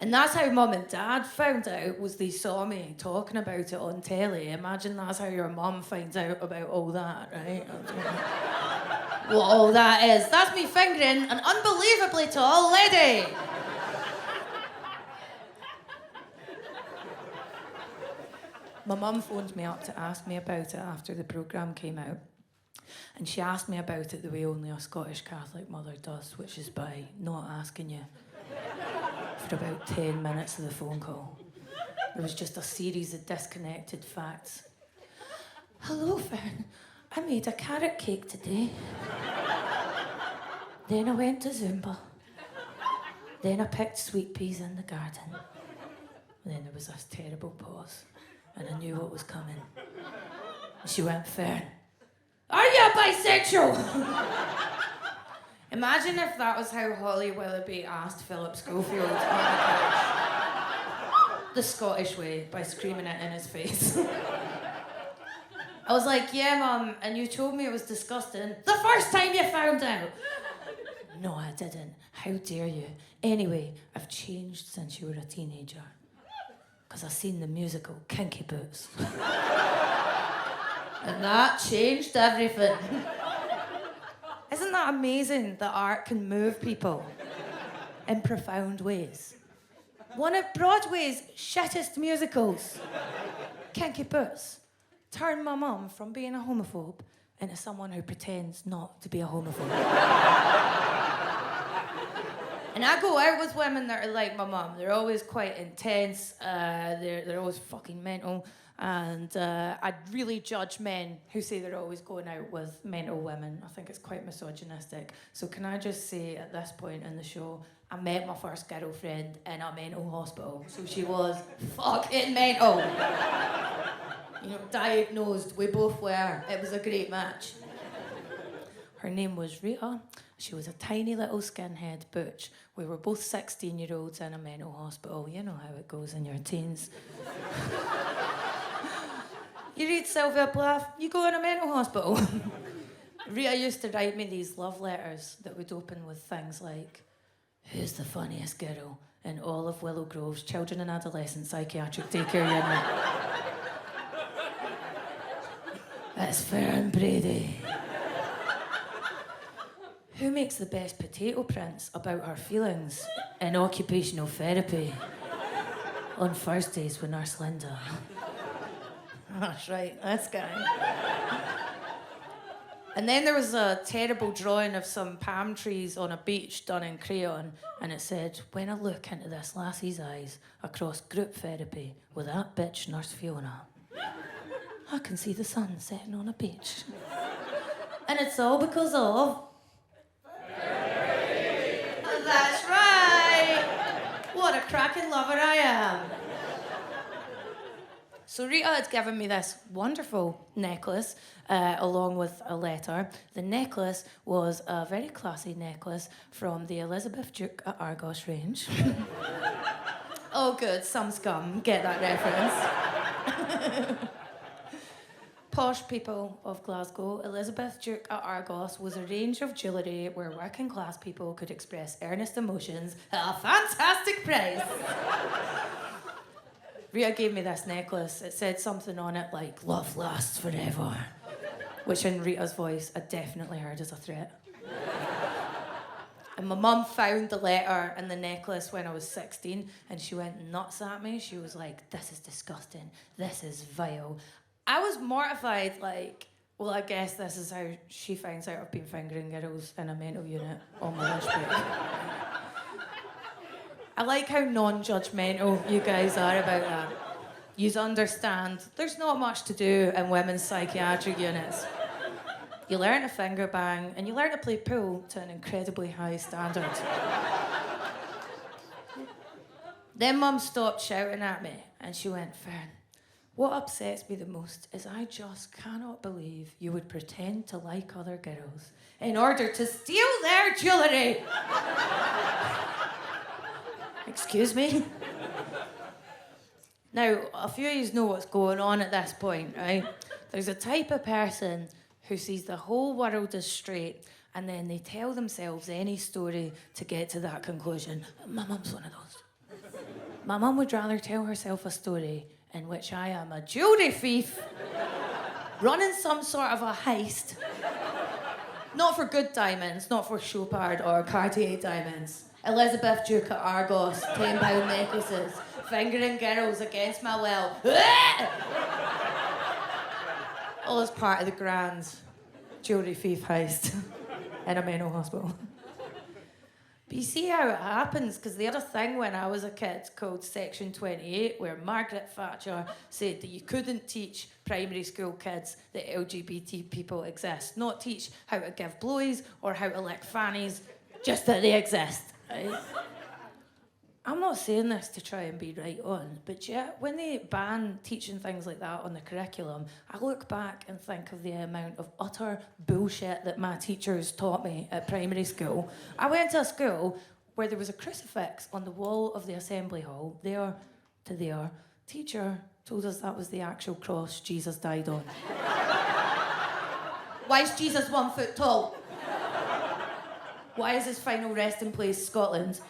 And that's how Mum and Dad found out, was they saw me talking about it on telly. Imagine that's how your mum finds out about all that, right? What all that is. That's me fingering an unbelievably tall lady. My mum phoned me up to ask me about it after the programme came out. And she asked me about it the way only a Scottish Catholic mother does, which is by not asking you. For about 10 minutes of the phone call, there was just a series of disconnected facts. Hello, Fern. I made a carrot cake today. Then I went to Zumba. Then I picked sweet peas in the garden. And then there was this terrible pause, and I knew what was coming. And she went, Fern, are you bisexual? Imagine if that was how Holly Willoughby asked Philip Schofield on the couch. The Scottish way, by screaming it in his face. I was like, yeah, Mum, and you told me it was disgusting the first time you found out. No, I didn't. How dare you? Anyway, I've changed since you were a teenager. Because I've seen the musical Kinky Boots. And that changed everything. Isn't that amazing that art can move people in profound ways? One of Broadway's shittest musicals, Kinky Boots, turned my mum from being a homophobe into someone who pretends not to be a homophobe. And I go out with women that are like my mum. They're always quite intense. They're always fucking mental. And I really judge men who say they're always going out with mental women. I think it's quite misogynistic. So can I just say at this point in the show, I met my first girlfriend in a mental hospital. So she was fucking mental. You know, diagnosed. We both were. It was a great match. Her name was Rita. She was a tiny little skinhead butch. We were both 16-year-olds in a mental hospital. You know how it goes in your teens. You read Sylvia Plath, you go in a mental hospital. Rita used to write me these love letters that would open with things like, who's the funniest girl in all of Willow Grove's Children and Adolescent Psychiatric Daycare Unit? It's Fern Brady. Who makes the best potato prints about her feelings in occupational therapy? On Thursdays with Nurse Linda. That's right, this guy. And then there was a terrible drawing of some palm trees on a beach done in crayon, and it said, when I look into this lassie's eyes across group therapy with that bitch Nurse Fiona, I can see the sun setting on a beach. And it's all because of... That's right! What a cracking lover I am. So Rita had given me this wonderful necklace along with a letter. The necklace was a very classy necklace from the Elizabeth Duke at Argos range. Oh good, some scum get that reference. Posh people of Glasgow, Elizabeth Duke at Argos was a range of jewellery where working class people could express earnest emotions at a fantastic price. Rita gave me this necklace. It said something on it like, love lasts forever, which in Rita's voice I definitely heard as a threat. And my mum found the letter and the necklace when I was 16 and she went nuts at me. She was like, this is disgusting. This is vile. I was mortified, like, well, I guess this is how she finds out I've been fingering girls in a mental unit on my lunch break. I like how non-judgmental you guys are about that. Yous understand there's not much to do in women's psychiatric units. You learn to finger bang and you learn to play pool to an incredibly high standard. Then Mum stopped shouting at me and she went, Fern, what upsets me the most is I just cannot believe you would pretend to like other girls in order to steal their jewellery. Excuse me? Now, a few of you know what's going on at this point, right? There's a type of person who sees the whole world as straight and then they tell themselves any story to get to that conclusion. My mum's one of those. My mum would rather tell herself a story in which I am a jewellery thief running some sort of a heist. Not for good diamonds, not for Chopard or Cartier diamonds. Elizabeth Duke at Argos, £10 necklaces, fingering girls against my will. All as part of the grand jewellery thief heist in a mental hospital. But you see how it happens, because they had a thing when I was a kid called Section 28, where Margaret Thatcher said that you couldn't teach primary school kids that LGBT people exist. Not teach how to give blowies or how to lick fannies, just that they exist. Right? I'm not saying this to try and be right on, but yeah, when they ban teaching things like that on the curriculum, I look back and think of the amount of utter bullshit that my teachers taught me at primary school. I went to a school where there was a crucifix on the wall of the assembly hall, there to there. Teacher told us that was the actual cross Jesus died on. Why is Jesus 1 foot tall? Why is his final resting place Scotland?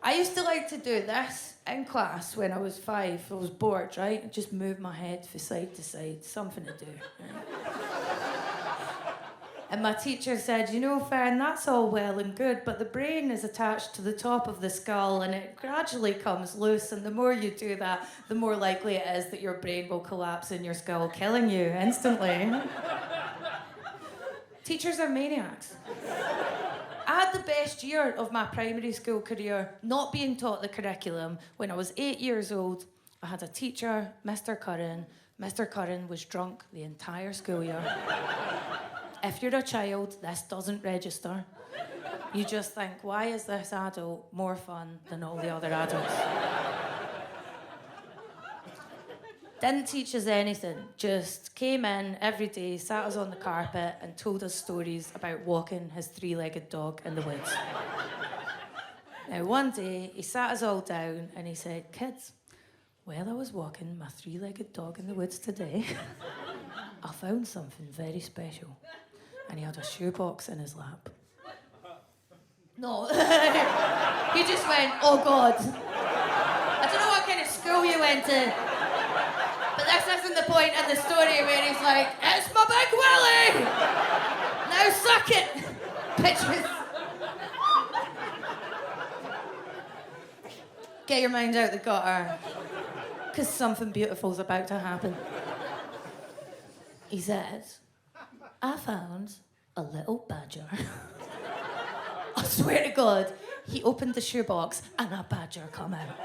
I used to like to do this in class when I was 5. I was bored, right? Just move my head from side to side, something to do. Right? And my teacher said, you know, Fern, that's all well and good, but the brain is attached to the top of the skull and it gradually comes loose, and the more you do that, the more likely it is that your brain will collapse in your skull, killing you instantly. Teachers are maniacs. I had the best year of my primary school career not being taught the curriculum. When I was 8 years old, I had a teacher, Mr. Curran. Mr. Curran was drunk the entire school year. If you're a child, this doesn't register. You just think, why is this adult more fun than all the other adults? Didn't teach us anything, just came in every day, sat us on the carpet and told us stories about walking his 3-legged dog in the woods. Now one day, he sat us all down and he said, kids, while I was walking my 3-legged dog in the woods today, I found something very special. And he had a shoebox in his lap. No, he just went, oh God. I don't know what kind of school you went to. But this isn't the point in the story where he's like, it's my big willy! Now suck it! Bitches. Get your mind out the gutter. Because something beautiful's about to happen. He said, I found a little badger. I swear to God, he opened the shoebox and a badger come out.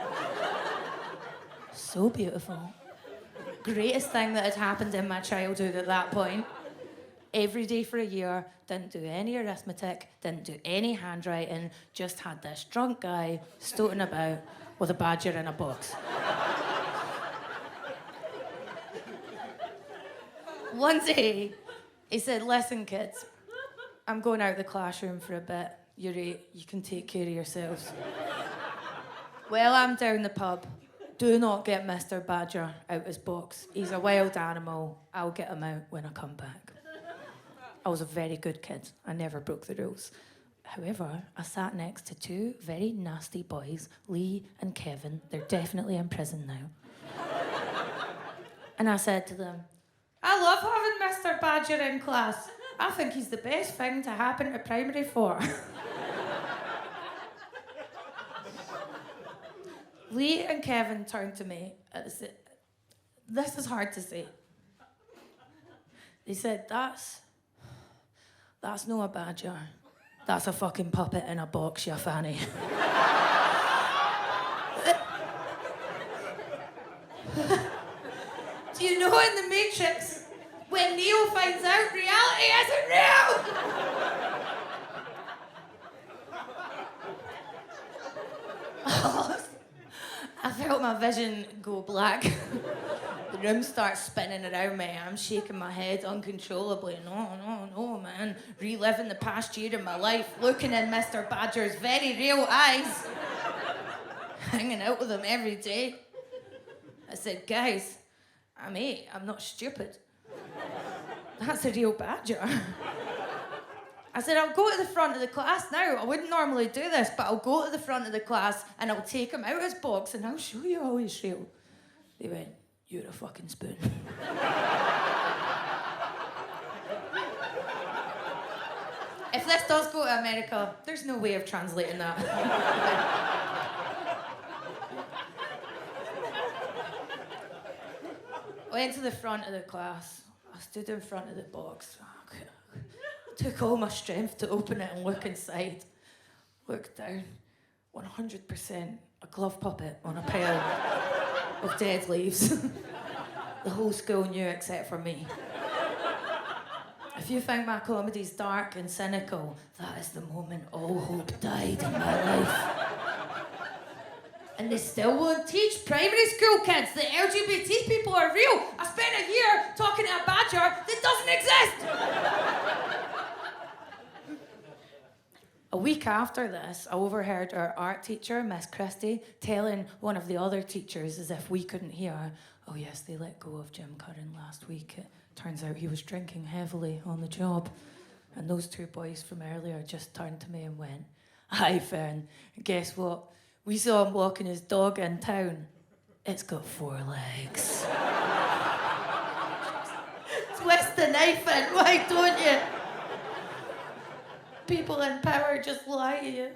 So beautiful. Greatest thing that had happened in my childhood at that point. Every day for a year, didn't do any arithmetic, didn't do any handwriting, just had this drunk guy stoating about with a badger in a box. One day, he said, listen kids, I'm going out of the classroom for a bit. You're 8, you can take care of yourselves. Well, I'm down the pub. Do not get Mr. Badger out his box. He's a wild animal. I'll get him out when I come back. I was a very good kid. I never broke the rules. However, I sat next to 2 very nasty boys, Lee and Kevin. They're definitely in prison now. And I said to them, I love having Mr. Badger in class. I think he's the best thing to happen to primary 4. Lee and Kevin turned to me and said, this is hard to say. They said, that's no a badger. That's a fucking puppet in a box, you fanny. Do you know in The Matrix, when Neo finds out reality isn't real? I felt my vision go black. The room starts spinning around me. I'm shaking my head uncontrollably. No, man. Reliving the past year of my life, looking in Mr. Badger's very real eyes. Hanging out with him every day. I said, guys, I'm 8. I'm not stupid. That's a real badger. I said, I'll go to the front of the class now. I wouldn't normally do this, but I'll go to the front of the class and I'll take him out of his box and I'll show you how he's real. They went, you're a fucking spoon. If this does go to America, there's no way of translating that. Went to the front of the class. I stood in front of the box. Took all my strength to open it and look inside. Looked down. 100% a glove puppet on a pile of dead leaves. The whole school knew except for me. If you think my comedy's dark and cynical, that is the moment all hope died in my life. And they still won't teach primary school kids that LGBT people are real. I spent a year talking to a badger that doesn't exist. A week after this, I overheard our art teacher, Miss Christie, telling one of the other teachers, as if we couldn't hear, oh yes, they let go of Jim Curran last week. It turns out he was drinking heavily on the job. And those two boys from earlier just turned to me and went, "Hi, Fern, guess what? We saw him walking his dog in town. It's got 4 legs." Twist the knife in, why don't you? People in power just lie to you.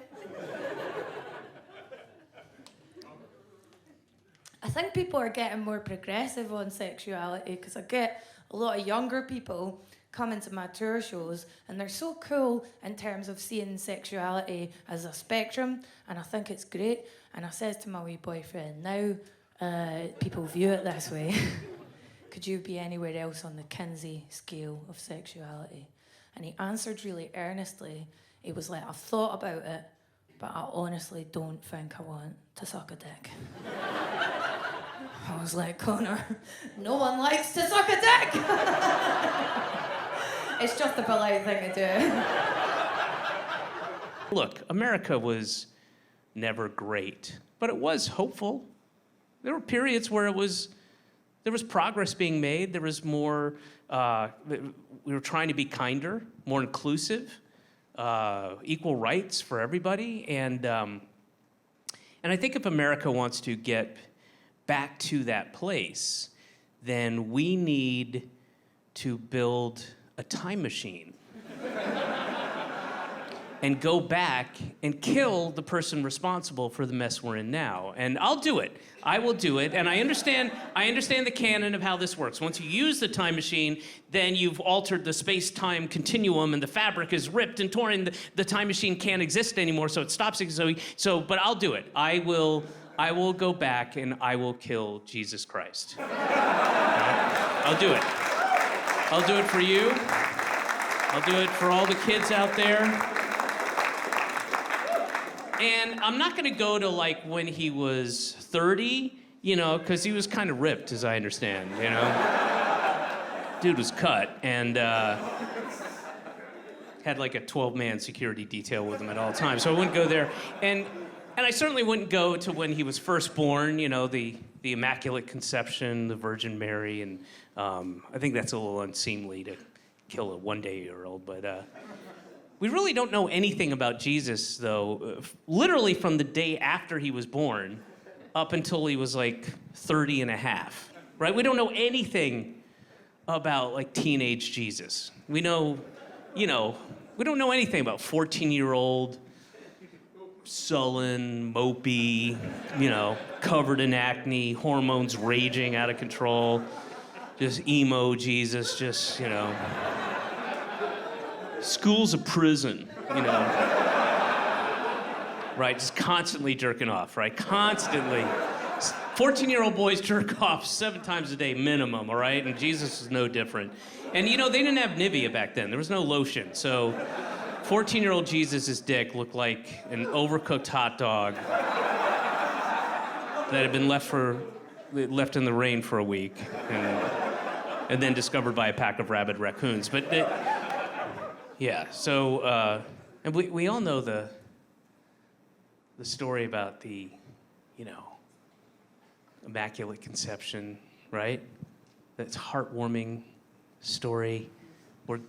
I think people are getting more progressive on sexuality because I get a lot of younger people coming to my tour shows and they're so cool in terms of seeing sexuality as a spectrum, and I think it's great. And I says to my wee boyfriend, now people view it this way. Could you be anywhere else on the Kinsey scale of sexuality? And he answered really earnestly. He was like, I've thought about it, but I honestly don't think I want to suck a dick. I was like, Connor, no one likes to suck a dick. It's just a polite thing to do. Look, America was never great, but it was hopeful. There were periods where there was progress being made. There was more, we were trying to be kinder, more inclusive, equal rights for everybody. And I think if America wants to get back to that place, then we need to build a time machine and go back and kill the person responsible for the mess we're in now. And I'll do it. I will do it. And I understand the canon of how this works. Once you use the time machine, then you've altered the space-time continuum and the fabric is ripped and torn and the time machine can't exist anymore, so it stops existing. But I'll do it. I will go back and I will kill Jesus Christ. I'll do it. I'll do it for you. I'll do it for all the kids out there. And I'm not gonna go to like when he was 30, because he was kind of ripped, as I understand, Dude was cut and had like a 12-man security detail with him at all times, so I wouldn't go there. And I certainly wouldn't go to when he was first born, the Immaculate Conception, the Virgin Mary, and I think that's a little unseemly to kill a one-day-old, but we really don't know anything about Jesus, though, literally from the day after he was born up until he was like 30 and a half, right? We don't know anything about like teenage Jesus. We know, we don't know anything about 14-year-old, sullen, mopey, covered in acne, hormones raging out of control, just emo Jesus, just, school's a prison, right? Just constantly jerking off, right? Constantly. 14-year-old boys jerk off 7 times a day minimum, all right? And Jesus is no different. And they didn't have Nivea back then. There was no lotion. So 14-year-old Jesus' dick looked like an overcooked hot dog that had been left in the rain for a week and then discovered by a pack of rabid raccoons. But so and we all know the story about the, Immaculate Conception, right? That's heartwarming story where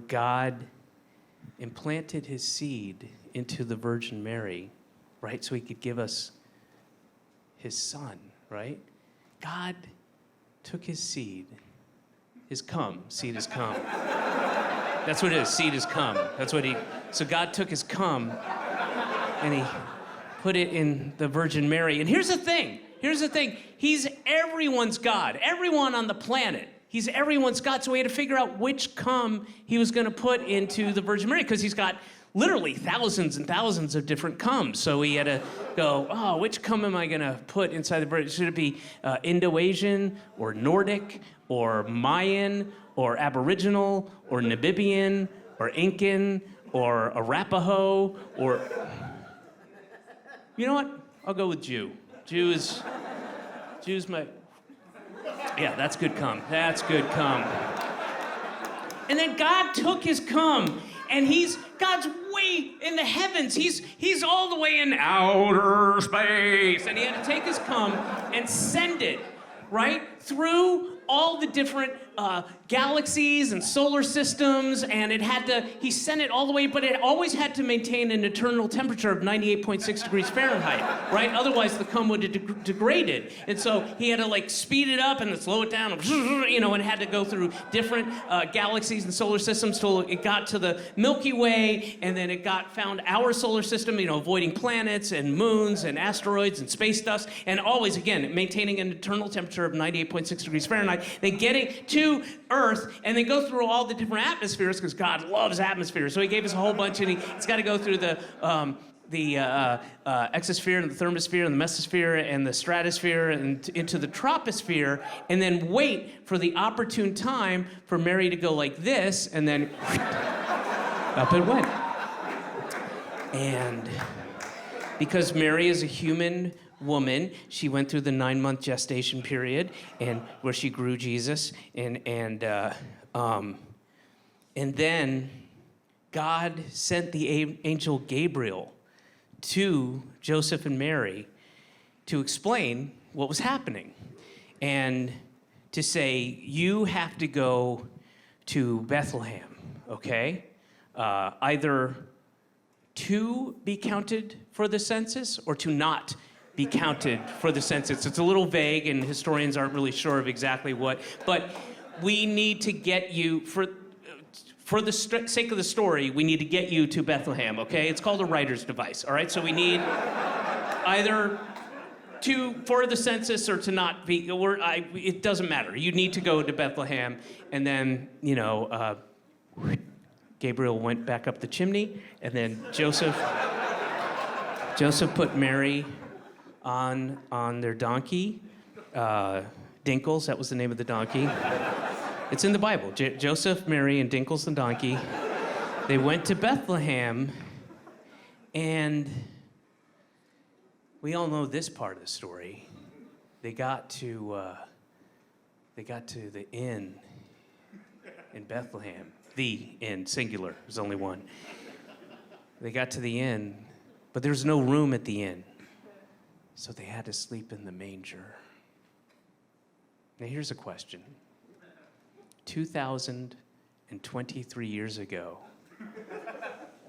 God implanted his seed into the Virgin Mary, right? So he could give us his son, right? God took his seed, seed is cum. That's what it is, seed is cum. So God took his cum and he put it in the Virgin Mary. And here's the thing, he's everyone's God, everyone on the planet. He's everyone's God, so he had to figure out which cum he was gonna put into the Virgin Mary, because he's got literally thousands and thousands of different cums. So he had to go, which cum am I gonna put inside the Virgin? Should it be Indo-Asian, or Nordic, or Mayan, or Aboriginal, or Namibian, or Incan, or Arapaho, or... You know what? I'll go with Jew. Jew's my... Yeah, that's good cum. That's good cum. And then God took his cum, and God's way in the heavens. He's all the way in outer space, and he had to take his cum and send it right through all the different galaxies and solar systems, and he sent it all the way, but it always had to maintain an eternal temperature of 98.6 degrees Fahrenheit, right? Otherwise the cum would have degraded. And so he had to like speed it up and then slow it down, and had to go through different galaxies and solar systems till it got to the Milky Way, and then it found our solar system, avoiding planets and moons and asteroids and space dust, and always, again, maintaining an eternal temperature of 98.6 degrees Fahrenheit. Then getting to Earth, and they go through all the different atmospheres, because God loves atmospheres. So he gave us a whole bunch, and it's got to go through the exosphere and the thermosphere and the mesosphere and the stratosphere and into the troposphere, and then wait for the opportune time for Mary to go like this, and then up it went. And because Mary is a human woman, she went through the 9-month gestation period, and where she grew Jesus, and then God sent the angel Gabriel to Joseph and Mary to explain what was happening, and to say, you have to go to Bethlehem, okay? Either to be counted for the census or to not be counted for the census. It's a little vague, and historians aren't really sure of exactly what, but we need to get you, for the sake of the story, we need to get you to Bethlehem, okay? It's called a writer's device, all right? So we need either for the census or to not be, it doesn't matter. You need to go to Bethlehem, and then, Gabriel went back up the chimney, and then Joseph put Mary on their donkey, Dinkles, that was the name of the donkey. It's in the Bible. Joseph, Mary, and Dinkles the donkey. They went to Bethlehem, and we all know this part of the story. They got to the inn in Bethlehem. The inn, singular. There's only one. They got to the inn, but there's no room at the inn. So they had to sleep in the manger. Now here's a question. 2,023 years ago,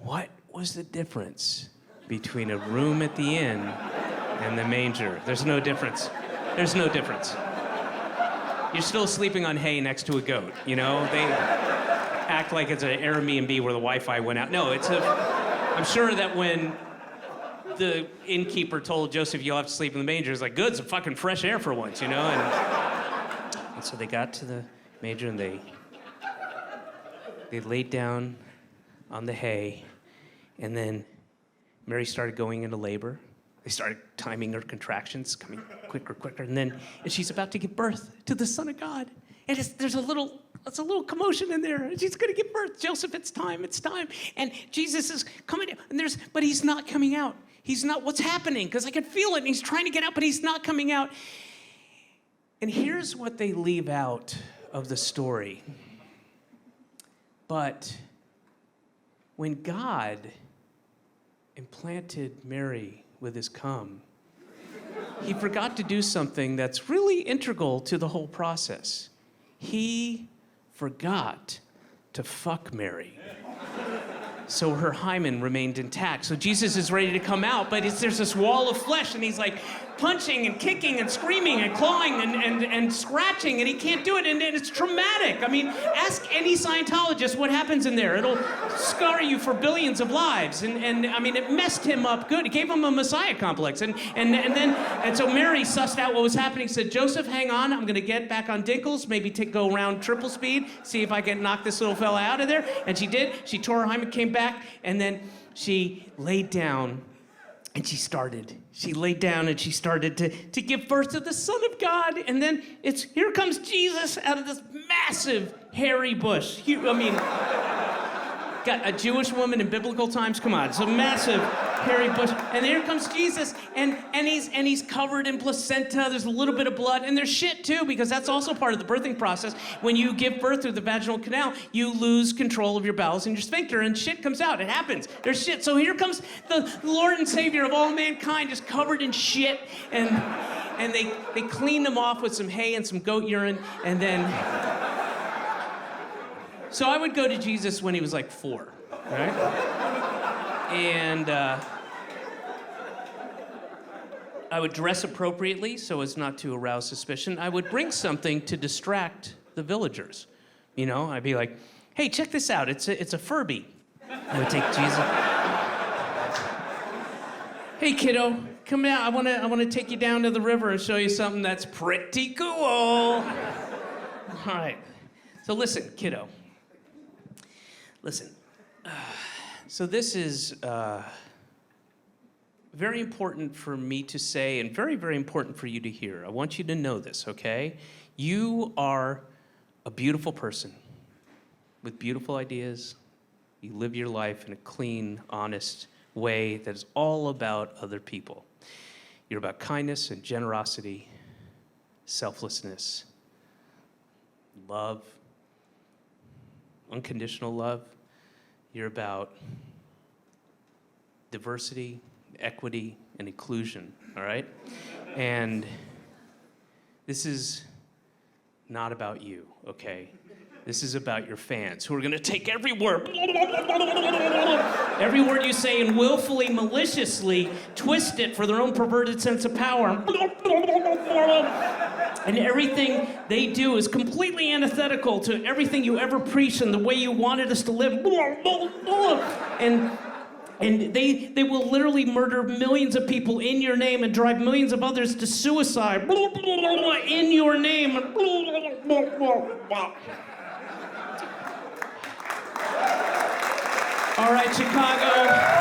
what was the difference between a room at the inn and the manger? There's no difference. There's no difference. You're still sleeping on hay next to a goat, They act like it's an Airbnb where the Wi-Fi went out. No, I'm sure that when the innkeeper told Joseph, you'll have to sleep in the manger, it's like, good, some fucking fresh air for once, And so they got to the manger, and they laid down on the hay, and then Mary started going into labor. They started timing her contractions, coming quicker, and she's about to give birth to the Son of God. And there's a little commotion in there. She's gonna give birth. Joseph, it's time. And Jesus is coming, but he's not coming out. He's not, what's happening? Because I can feel it, and he's trying to get out, but he's not coming out. And here's what they leave out of the story. But when God implanted Mary with his cum, he forgot to do something that's really integral to the whole process. He forgot to fuck Mary. So her hymen remained intact. So Jesus is ready to come out, but there's this wall of flesh, and he's like punching and kicking and screaming and clawing and scratching, and he can't do it, and it's traumatic. I mean, ask any Scientologist what happens in there. It'll scar you for billions of lives, and I mean, it messed him up good. It gave him a messiah complex, and so Mary sussed out what was happening, said, Joseph, hang on, I'm gonna get back on Dinkles, maybe go around triple speed, see if I can knock this little fella out of there, and she did. She tore her hymen, came back, and then she laid down, and she started to give birth to the Son of God. And then here comes Jesus out of this massive hairy bush. Got a Jewish woman in biblical times, come on, it's a massive Carrie Bush. And here comes Jesus, and he's covered in placenta. There's a little bit of blood, and there's shit too, because that's also part of the birthing process. When you give birth through the vaginal canal, you lose control of your bowels and your sphincter, and shit comes out. It happens. There's shit. So here comes the Lord and Savior of all mankind, just covered in shit, and they cleaned him off with some hay and some goat urine, and then. So I would go to Jesus when he was like 4, right? And I would dress appropriately so as not to arouse suspicion. I would bring something to distract the villagers. You know, I'd be like, hey, check this out. It's a Furby. I would take Jesus. Hey, kiddo, come out. I want to take you down to the river and show you something that's pretty cool. All right. So listen, kiddo. Listen. So this is very important for me to say and very, very important for you to hear. I want you to know this, okay? You are a beautiful person with beautiful ideas. You live your life in a clean, honest way that is all about other people. You're about kindness and generosity, selflessness, love, unconditional love. You're about diversity, equity, and inclusion, all right? And this is not about you, okay? This is about your fans who are gonna take every word you say and willfully, maliciously twist it for their own perverted sense of power. And everything they do is completely antithetical to everything you ever preached and the way you wanted us to live. And they will literally murder millions of people in your name and drive millions of others to suicide in your name. All right, Chicago.